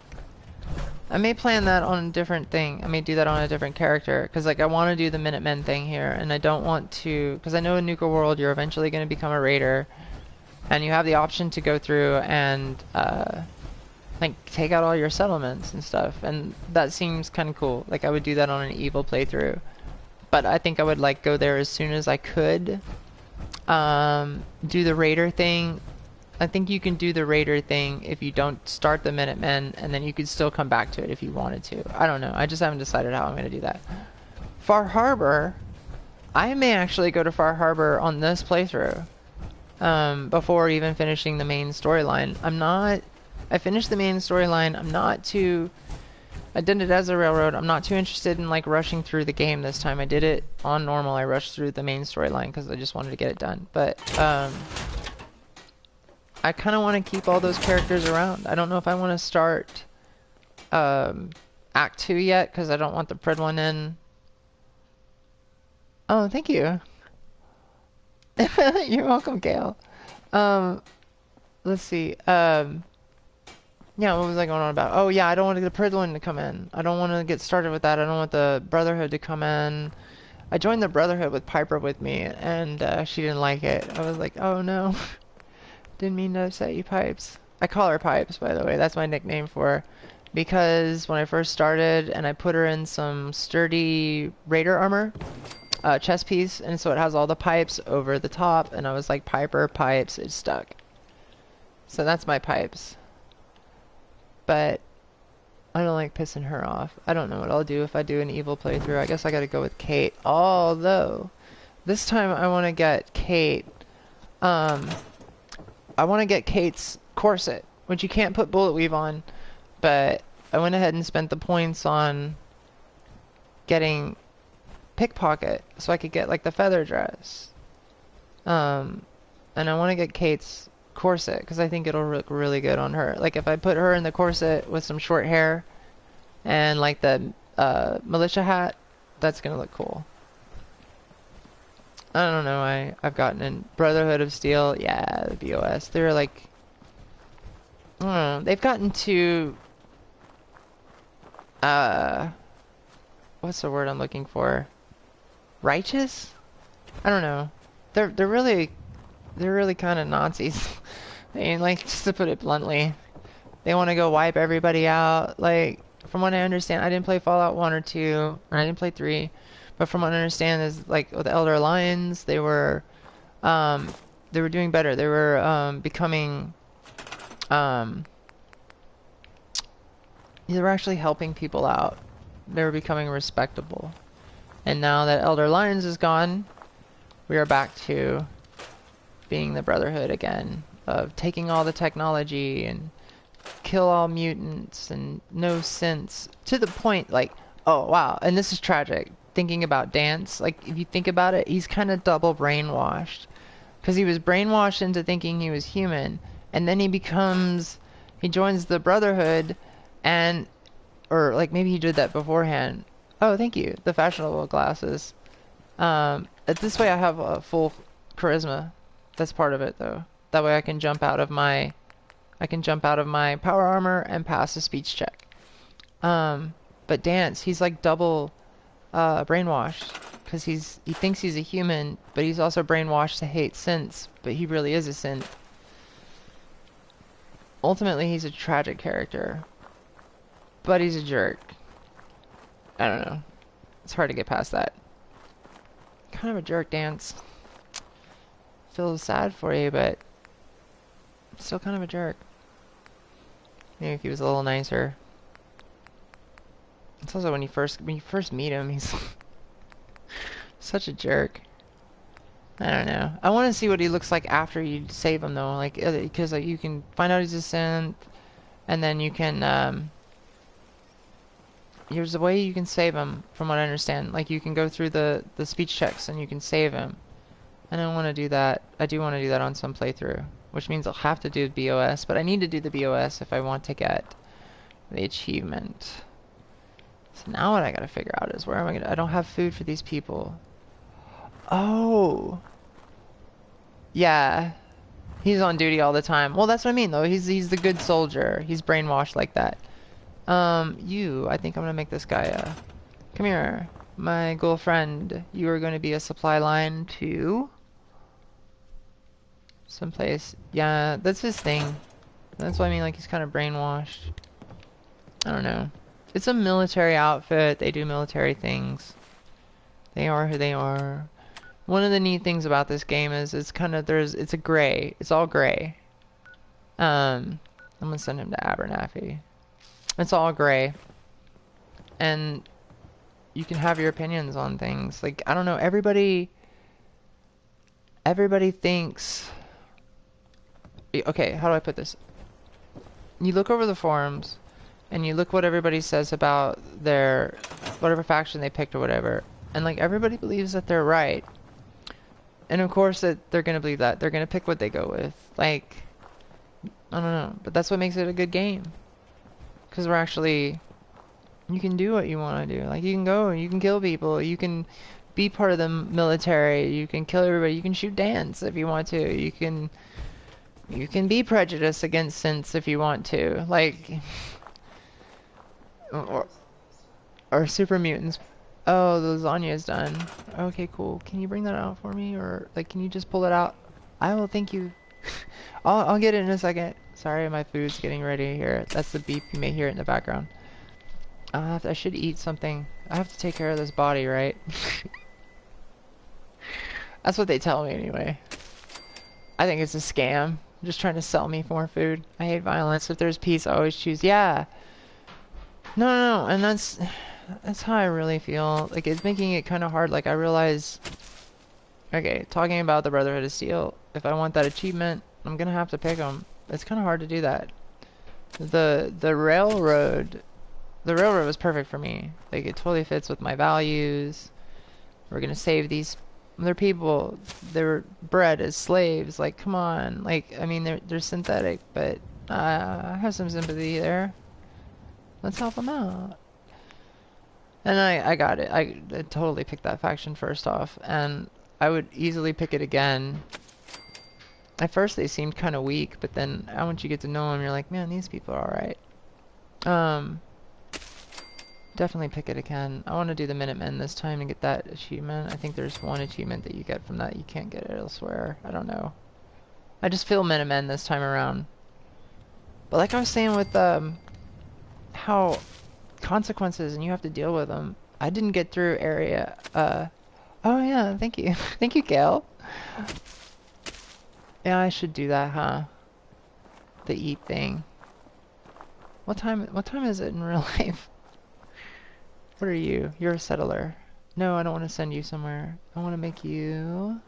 I may plan that on a different thing. I may do that on a different character, because like I want to do the Minutemen thing here, and I don't want to, because I know in Nuka World you're eventually going to become a raider, and you have the option to go through and like take out all your settlements and stuff, and that seems kind of cool. Like I would do that on an evil playthrough. But I think I would like go there as soon as I could. Do the raider thing. I think you can do the raider thing if you don't start the Minutemen, and then you could still come back to it if you wanted to. I don't know. I just haven't decided how I'm going to do that. Far Harbor. I may actually go to Far Harbor on this playthrough. Before even finishing the main storyline. I finished the main storyline. I did it as a railroad. I'm not too interested in like rushing through the game this time. I did it on normal. I rushed through the main storyline because I just wanted to get it done. But I kind of want to keep all those characters around. I don't know if I want to start Act 2 yet because I don't want the Pred one in. Oh, thank you. You're welcome, Gail. Let's see. Yeah, what was I going on about? Oh yeah, I don't want the Pred one to come in. I don't want to get started with that. I don't want the Brotherhood to come in. I joined the Brotherhood with Piper with me, and she didn't like it. I was like, oh no. Didn't mean to upset you, Pipes. I call her Pipes, by the way. That's my nickname for her. Because when I first started, and I put her in some sturdy Raider armor, chest piece, and so it has all the pipes over the top, and I was like, Piper, Pipes, it's stuck. So that's my Pipes. But I don't like pissing her off. I don't know what I'll do if I do an evil playthrough. I guess I gotta go with Kate. Although, this time I want to get Kate. I want to get Kate's corset, which you can't put bullet weave on. But I went ahead and spent the points on getting pickpocket, so I could get like the feather dress. And I want to get Kate's corset because I think it'll look really good on her. Like if I put her in the corset with some short hair and like the militia hat, That's gonna look cool. I don't know why I've gotten in Brotherhood of Steel. Yeah, the BOS. They're like, I don't know. They've gotten to what's the word I'm looking for? Righteous? I don't know. They're really kind of Nazis. I mean, like, just to put it bluntly, they want to go wipe everybody out. Like, from what I understand, I didn't play Fallout 1 or 2, and I didn't play 3, but from what I understand is, like, with the Elder Alliance, they were doing better. They were becoming they were actually helping people out. They were becoming respectable. And now that Elder Alliance is gone, we are back to being the Brotherhood again, of taking all the technology and kill all mutants and no sense, to the point like, oh wow, and this is tragic, thinking about Dance, like if you think about it, he's kind of double brainwashed, because he was brainwashed into thinking he was human, and then he joins the Brotherhood, and, or like maybe he did that beforehand. Oh, thank you, the fashionable glasses. This way I have a full charisma. That's part of it though. That way I can jump out of my power armor and pass a speech check. But Dance, he's like double brainwashed, because he thinks he's a human, but he's also brainwashed to hate synths, but he really is a synth. Ultimately, he's a tragic character, but he's a jerk. I don't know. It's hard to get past that. Kind of a jerk, Dance. Feel sad for you, but still kind of a jerk. Maybe if he was a little nicer. It's also when you first meet him, he's such a jerk. I don't know. I want to see what he looks like after you save him though, like, because like, you can find out he's a synth, and then you can there's a way you can save him, from what I understand. Like, you can go through the speech checks and you can save him. And I want to do that. I do want to do that on some playthrough, which means I'll have to do the BOS, but I need to do the BOS if I want to get the achievement. So now what I gotta figure out is, where am I gonna... I don't have food for these people. Oh! Yeah. He's on duty all the time. Well, that's what I mean, though. He's the good soldier. He's brainwashed like that. I think I'm gonna make this guy, come here, my girlfriend. You are gonna be a supply line to someplace. Yeah, that's his thing. That's what I mean, like, he's kind of brainwashed. I don't know. It's a military outfit. They do military things. They are who they are. One of the neat things about this game is it's kind of, it's a gray. It's all gray. I'm gonna send him to Abernathy. It's all gray. And you can have your opinions on things. Like, I don't know, everybody thinks... Okay, how do I put this? You look over the forums, and you look what everybody says about their... whatever faction they picked or whatever. And, like, everybody believes that they're right. And, of course, that they're gonna believe that. They're gonna pick what they go with. Like, I don't know. But that's what makes it a good game. Because we're actually... You can do what you want to do. Like, you can go, you can kill people, you can be part of the military, you can kill everybody, you can shoot Dance if you want to, you can be prejudiced against synths if you want to. Like... or super mutants. Oh, the lasagna is done. Okay, cool. Can you bring that out for me? Or, like, can you just pull it out? I will, thank you. I'll get it in a second. Sorry, my food's getting ready here. That's the beep. You may hear it in the background. I should eat something. I have to take care of this body, right? That's what they tell me anyway. I think it's a scam. Just trying to sell me more food. I hate violence. If there's peace, I always choose. Yeah. No, and that's how I really feel. Like, it's making it kind of hard. Like, I realize... Okay, talking about the Brotherhood of Steel. If I want that achievement, I'm gonna have to pick them. It's kind of hard to do that. The railroad... The railroad was perfect for me. Like, it totally fits with my values. We're gonna save these other people. They were bred as slaves. Like, come on. Like, I mean, they're synthetic, but I have some sympathy there. Let's help them out. And I got it. I totally picked that faction first off, and I would easily pick it again. At first they seemed kind of weak, but then once you get to know them, you're like, man, these people are alright. Definitely pick it again. I want to do the Minutemen this time to get that achievement. I think there's one achievement that you get from that. You can't get it elsewhere. I don't know. I just feel Minutemen this time around. But like I was saying with how consequences and you have to deal with them. I didn't get through area. Oh yeah, thank you. Thank you, Gail. Yeah, I should do that, huh? The eat thing. What time is it in real life? What are you? You're a settler. No, I don't want to send you somewhere. I want to make you...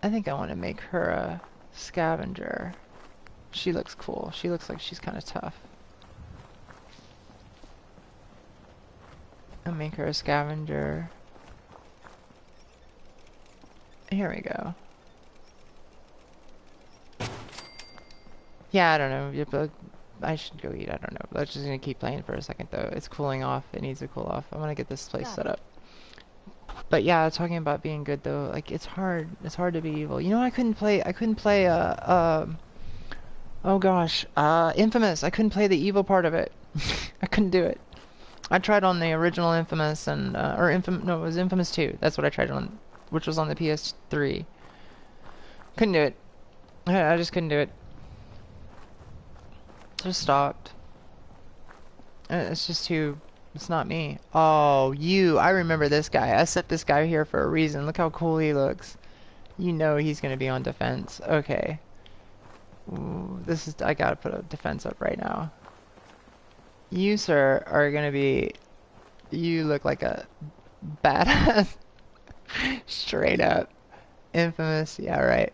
I think I want to make her a scavenger. She looks cool. She looks like she's kind of tough. I'll make her a scavenger. Here we go. Yeah, I don't know. But I should go eat. I don't know. Let's just gonna keep playing for a second though. It's cooling off. It needs to cool off. I want to get this place set up. But yeah, talking about being good though, like it's hard. It's hard to be evil. You know, I couldn't play. Oh gosh, Infamous. I couldn't play the evil part of it. I couldn't do it. I tried on the original Infamous and no, it was Infamous 2. That's what I tried on, which was on the PS3. Couldn't do it. I just couldn't do it. Just stopped. It's just too... It's not me. Oh, you. I remember this guy. I set this guy here for a reason. Look how cool he looks. You know he's going to be on defense. Okay. Ooh, this is... I gotta put a defense up right now. You, sir, are going to be... You look like a badass. Straight up. Infamous. Yeah, right.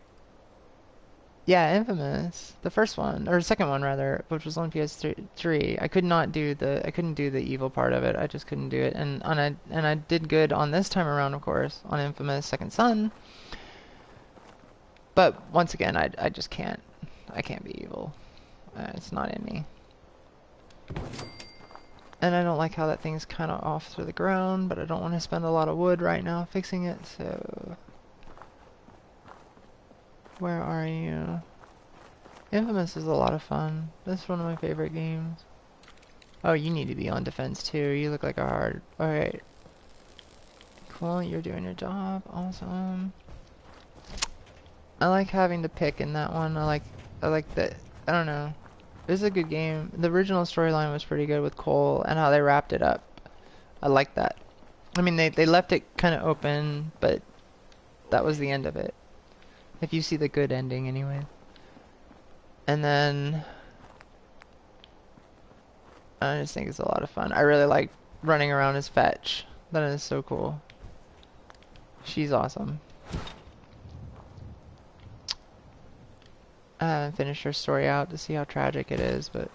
Yeah, Infamous, the first one, or second one rather, which was on PS3. I couldn't do the evil part of it. I just couldn't do it, and I did good on this time around, of course, on Infamous Second Son. But once again, I just can't. I can't be evil. It's not in me. And I don't like how that thing's kind of off through the ground, but I don't want to spend a lot of wood right now fixing it, so... Where are you? Infamous is a lot of fun. This is one of my favorite games. Oh, you need to be on defense too. You look like a hard... Alright. Cool, you're doing your job. Awesome. I like having to pick in that one. I like that... I don't know. This is a good game. The original storyline was pretty good with Cole and how they wrapped it up. I like that. I mean, they left it kind of open, but that was the end of it. If you see the good ending anyway. And then I just think it's a lot of fun. I really like running around as Fetch. That is so cool. She's awesome. I haven't finished her story out to see how tragic it is, but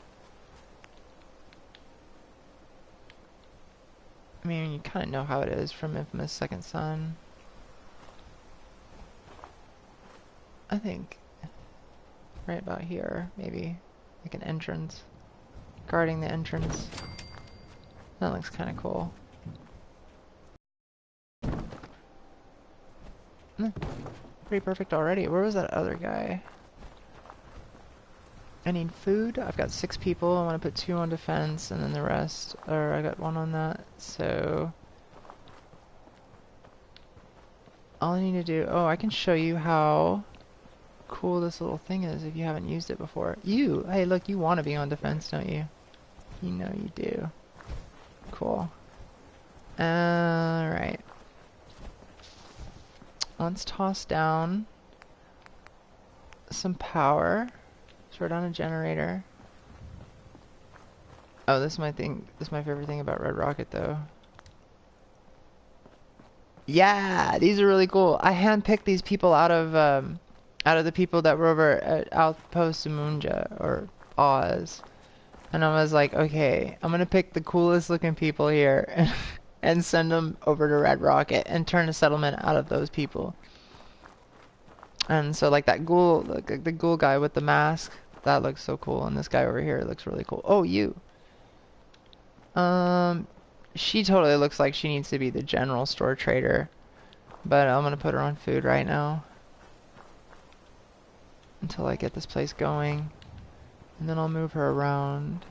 I mean, you kind of know how it is from Infamous Second Son. I think right about here, maybe like an entrance, guarding the entrance. That looks kind of cool. Pretty perfect already. Where was that other guy? I need food. I've got 6 people. I want to put 2 on defense, and then the rest, or I got 1 on that. So all I need to do. Oh, I can show you how cool this little thing is if you haven't used it before. Hey, look, you want to be on defense, don't you? You know you do. Cool. Alright. Let's toss down some power. Throw down a generator. Oh, this is my thing. This is my favorite thing about Red Rocket, though. Yeah, these are really cool. I handpicked these people out of the people that were over at Outpost Munja or Oz, and I was like, okay, I'm gonna pick the coolest looking people here and send them over to Red Rocket and turn a settlement out of those people. And so, like that ghoul, like the ghoul guy with the mask, that looks so cool, and this guy over here looks really cool. Oh, you. She totally looks like she needs to be the general store trader, but I'm gonna put her on food right now until I get this place going, and then I'll move her around.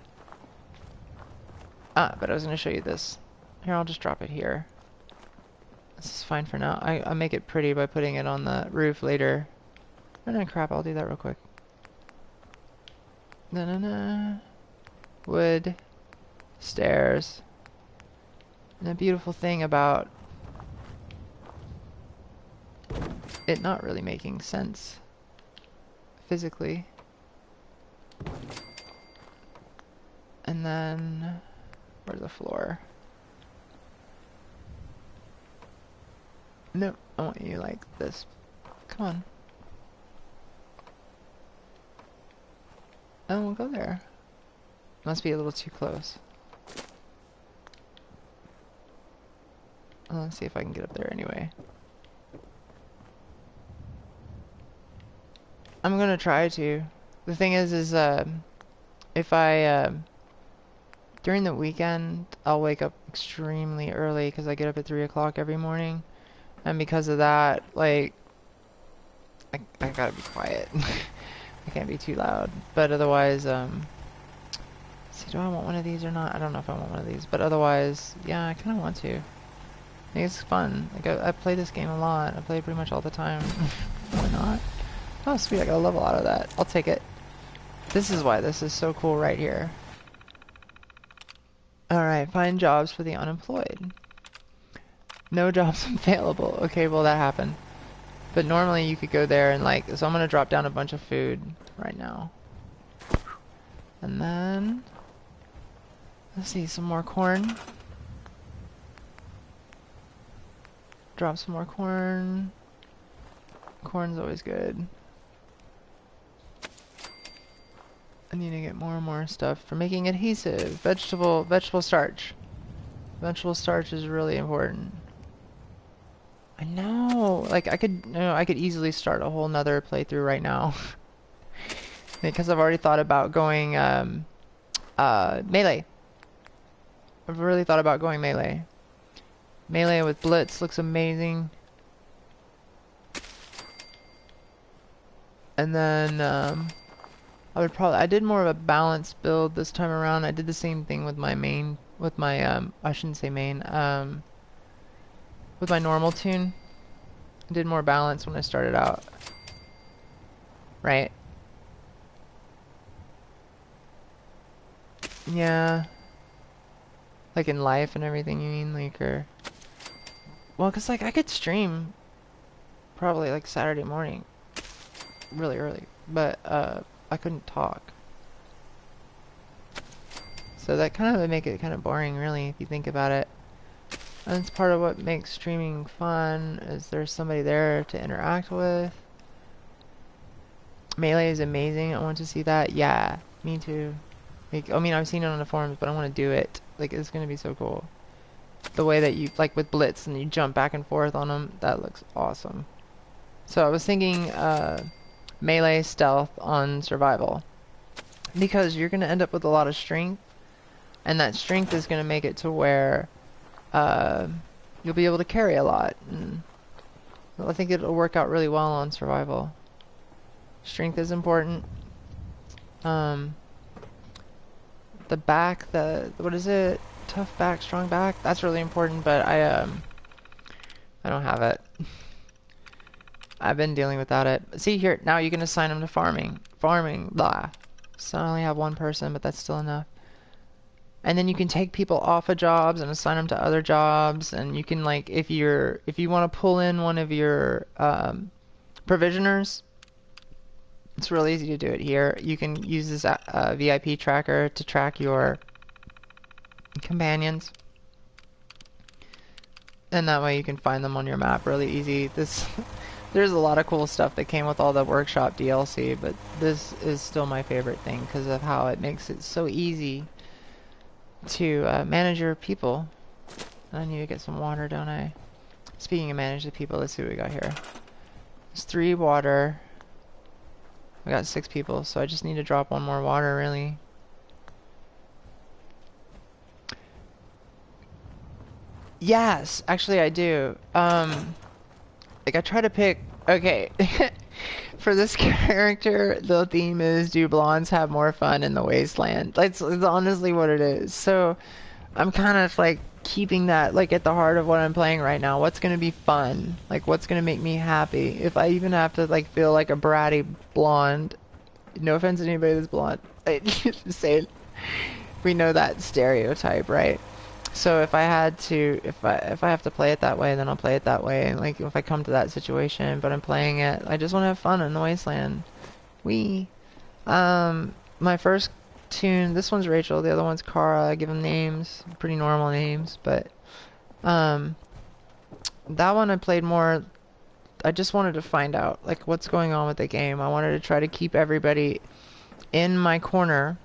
But I was gonna show you this. Here, I'll just drop it here. This is fine for now. I make it pretty by putting it on the roof later. Oh no, crap, I'll do that real quick. Na-na-na. Wood. Stairs. And the beautiful thing about it not really making sense physically. And then where's the floor? No, I want you like this. Come on. Oh, we'll go there. Must be a little too close. Let's see if I can get up there anyway. I'm gonna try to. The thing is if I, during the weekend, I'll wake up extremely early because I get up at 3 o'clock every morning. And because of that, like, I gotta be quiet. I can't be too loud. But otherwise, see, do I want one of these or not? I don't know if I want one of these. But otherwise, yeah, I kind of want to. I think it's fun. Like, I play this game a lot. I play it pretty much all the time. Why not? Oh, sweet, I got a level out of that. I'll take it. This is why this is so cool right here. Alright, find jobs for the unemployed. No jobs available. Okay, well that happened. But normally you could go there and like, so I'm gonna drop down a bunch of food right now. And then, let's see, some more corn. Drop some more corn. Corn's always good. I need to get more and more stuff for making adhesive. Vegetable starch. Vegetable starch is really important. I know, like I could easily start a whole nother playthrough right now. Because I've already thought about going melee. I've really thought about going melee. Melee with Blitz looks amazing. And then I did more of a balanced build this time around. I did the same thing with my main, I shouldn't say main, with my normal tune. I did more balance when I started out. Right? Yeah. Like in life and everything, you mean? Like, or... Well, cause like I could stream probably like Saturday morning. Really early. But, I couldn't talk. So that kind of would make it kind of boring, really, if you think about it. And it's part of what makes streaming fun, is there's somebody there to interact with. Melee is amazing. I want to see that. Yeah, me too. Like, I mean, I've seen it on the forums, but I want to do it. Like, it's going to be so cool. The way that you, like with Blitz, and you jump back and forth on them, that looks awesome. So I was thinking, melee stealth on survival. Because you're going to end up with a lot of strength. And that strength is going to make it to where you'll be able to carry a lot. And I think it'll work out really well on survival. Strength is important. The back, what is it? Tough back, strong back. That's really important, but I don't have it. I've been dealing without it. See here, now you can assign them to farming. Farming, blah. So I only have one person, but that's still enough. And then you can take people off of jobs and assign them to other jobs. And you can, like, if you want to pull in one of your provisioners, it's real easy to do it here. You can use this VIP tracker to track your companions. And that way you can find them on your map really easy. There's a lot of cool stuff that came with all the workshop DLC, but this is still my favorite thing because of how it makes it so easy to manage your people. I need to get some water, don't I? Speaking of manage the people, let's see what we got here. There's 3 water. I got 6 people, so I just need to drop 1 more water, really. Yes, actually I do. Like I try to pick, okay, for this character, the theme is do blondes have more fun in the wasteland? It's honestly what it is. So I'm kind of like keeping that like at the heart of what I'm playing right now. What's gonna be fun? Like what's gonna make me happy? If I even have to like feel like a bratty blonde, no offense to anybody that's blonde, I just say we know that stereotype, right? So if I had to, if I have to play it that way, then I'll play it that way. Like if I come to that situation, but I'm playing it, I just want to have fun in the wasteland. My first tune, this one's Rachel, the other one's Kara. I give them names, pretty normal names, but that one I played more. I just wanted to find out like what's going on with the game. I wanted to try to keep everybody in my corner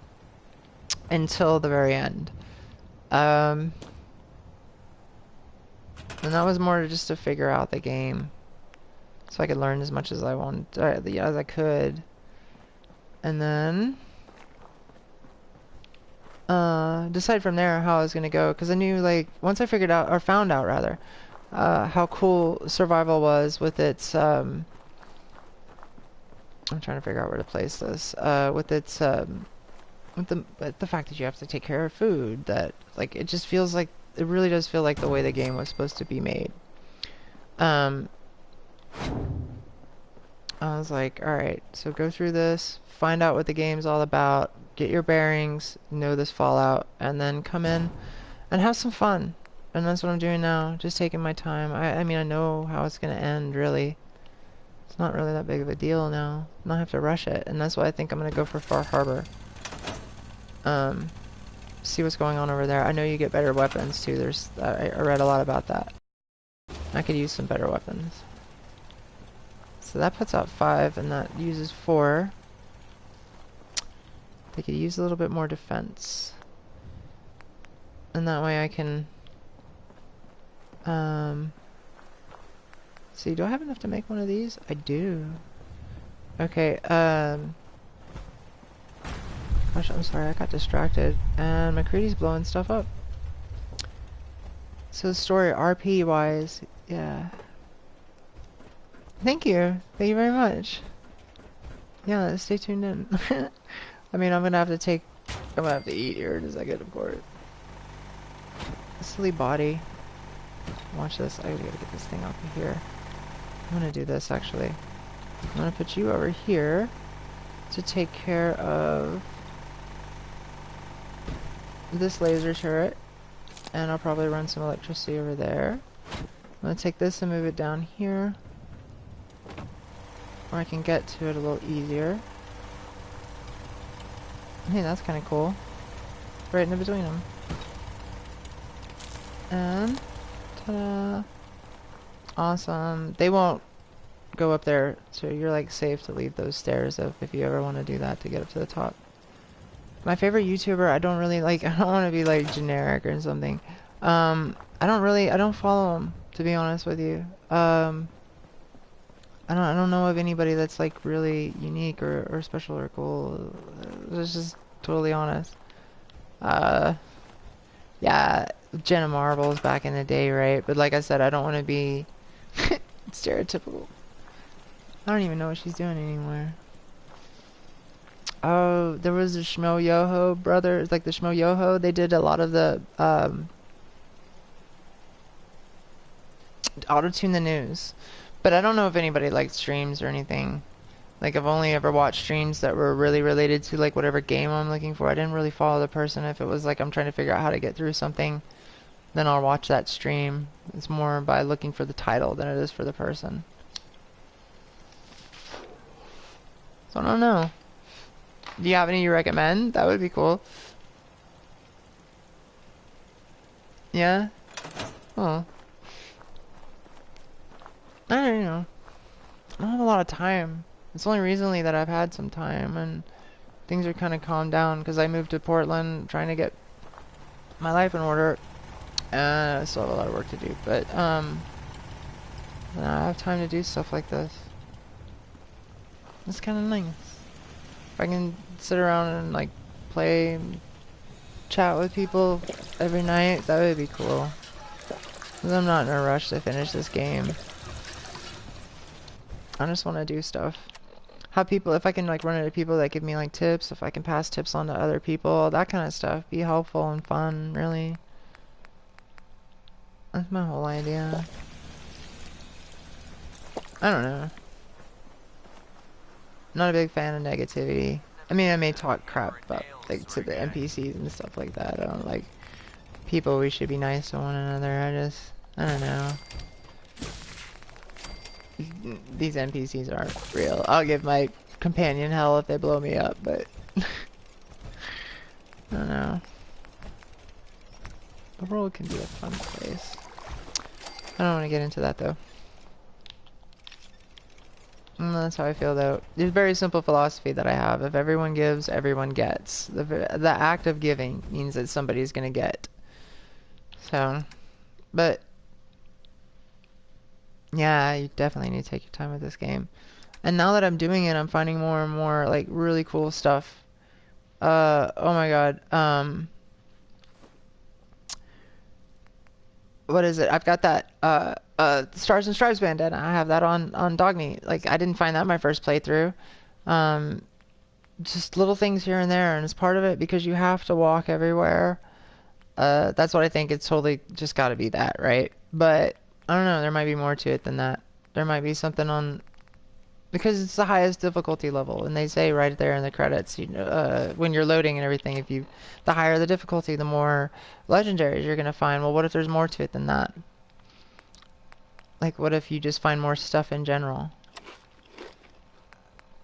until the very end. And that was more just to figure out the game, so I could learn as much as I wanted, as I could, and then decide from there how I was gonna go. Because I knew, like, once I figured out, or found out rather, how cool survival was with its I'm trying to figure out where to place this. With its with the fact that you have to take care of food, that like it just feels like it really does feel like the way the game was supposed to be made. I was like, alright, so go through this, find out what the game's all about, get your bearings, know this Fallout, and then come in and have some fun. And that's what I'm doing now, just taking my time. I mean, I know how it's gonna end, really. It's not really that big of a deal now. I don't have to rush it, and that's why I think I'm gonna go for Far Harbor. See what's going on over there. I know you get better weapons too. There's I read a lot about that. I could use some better weapons. So that puts out 5, and that uses 4. They could use a little bit more defense, and that way I can see, do I have enough to make one of these? I do. Okay, gosh, I'm sorry, I got distracted, and McCready's blowing stuff up. So the story, RP wise, yeah. Thank you very much. Yeah, stay tuned in. I mean, I'm gonna have to eat here in a second, of course. Silly body. Watch this, I gotta get this thing off of here. I'm gonna do this, actually. I'm gonna put you over here to take care of this laser turret, and I'll probably run some electricity over there. I'm gonna take this and move it down here, where I can get to it a little easier. Hey, that's kind of cool. Right in between them. And ta-da! Awesome. They won't go up there, so you're like safe to leave those stairs if you ever want to do that to get up to the top. My favorite YouTuber, I don't really like, I don't want to be like generic or something. I don't follow him, to be honest with you. I don't know of anybody that's like really unique or special or cool. It's just totally honest. Yeah, Jenna Marbles back in the day, right? But like I said, I don't want to be stereotypical. I don't even know what she's doing anymore. Oh, there was the Shmo Yoho brothers, like the Shmo Yoho. They did a lot of the auto-tune the news. But I don't know if anybody likes streams or anything. Like, I've only ever watched streams that were really related to like whatever game I'm looking for. I didn't really follow the person. If it was like I'm trying to figure out how to get through something, then I'll watch that stream. It's more by looking for the title than it is for the person. So I don't know. Do you have any you recommend? That would be cool. Yeah? Oh. I don't know. I don't have a lot of time. It's only recently that I've had some time, and things are kind of calmed down because I moved to Portland trying to get my life in order. I still have a lot of work to do, but I have time to do stuff like this. It's kind of nice. If I can sit around and like play and chat with people every night, that would be cool. 'Cause I'm not in a rush to finish this game. I just want to do stuff. Have people, if I can like run into people that give me like tips, if I can pass tips on to other people, that kind of stuff, be helpful and fun, really. That's my whole idea. I don't know. Not a big fan of negativity. I mean, I may talk crap about like to the NPCs and stuff like that. I don't like people. We should be nice to one another. I don't know. These NPCs aren't real. I'll give my companion hell if they blow me up, but I don't know. The world can be a fun place. I don't want to get into that though. That's how I feel though. There's a very simple philosophy that I have. If everyone gives, everyone gets. The act of giving means that somebody's gonna get. So, but yeah, you definitely need to take your time with this game. And now that I'm doing it, I'm finding more and more like really cool stuff. Oh my god. What is it? I've got that Stars and Stripes bandana. I have that on Dog Meat. Like I didn't find that my first playthrough. Just little things here and there, and it's part of it because you have to walk everywhere. That's what I think. It's totally just got to be that, right? But I don't know. There might be more to it than that. There might be something on, because it's the highest difficulty level, and they say right there in the credits, you know, when you're loading and everything, if you, the higher the difficulty, the more legendaries you're gonna find. Well, what if there's more to it than that? Like, what if you just find more stuff in general?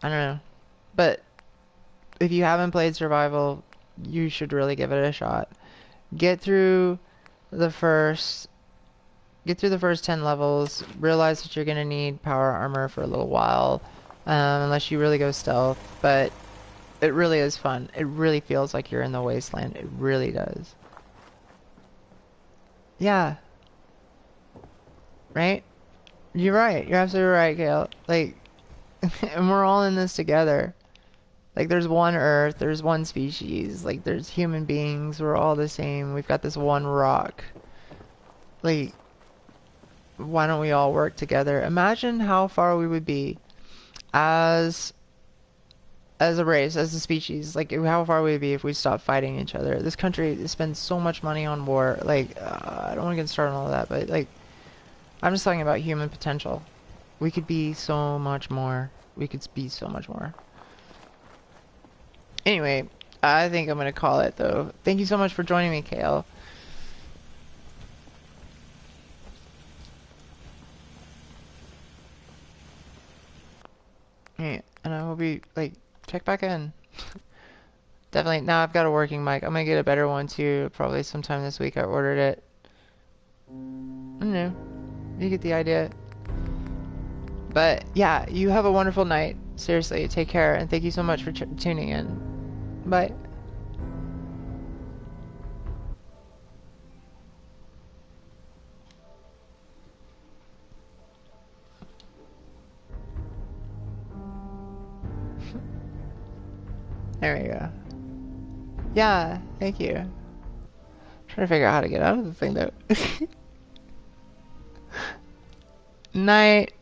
I don't know. But if you haven't played Survival, you should really give it a shot. Get through the first 10 levels, realize that you're going to need power armor for a little while, unless you really go stealth, but it really is fun. It really feels like you're in the wasteland. It really does. Yeah. Right? You're right. You're absolutely right, Kale. Like, and we're all in this together. Like, there's one Earth, there's one species, like, there's human beings, we're all the same. We've got this one rock. Like, why don't we all work together? Imagine how far we would be as a race, as a species. Like, how far we would be if we stopped fighting each other. This country spends so much money on war. Like, I don't want to get started on all that, but, like, I'm just talking about human potential. We could be so much more. We could be so much more. Anyway, I think I'm going to call it, though. Thank you so much for joining me, Kale. Yeah, and I will be, like, check back in. Definitely. Now I've got a working mic. I'm going to get a better one, too. Probably sometime this week. I ordered it. I don't know. You get the idea. But, yeah, you have a wonderful night. Seriously, take care. And thank you so much for tuning in. Bye. There we go. Yeah, thank you. I'm trying to figure out how to get out of the thing though. Night.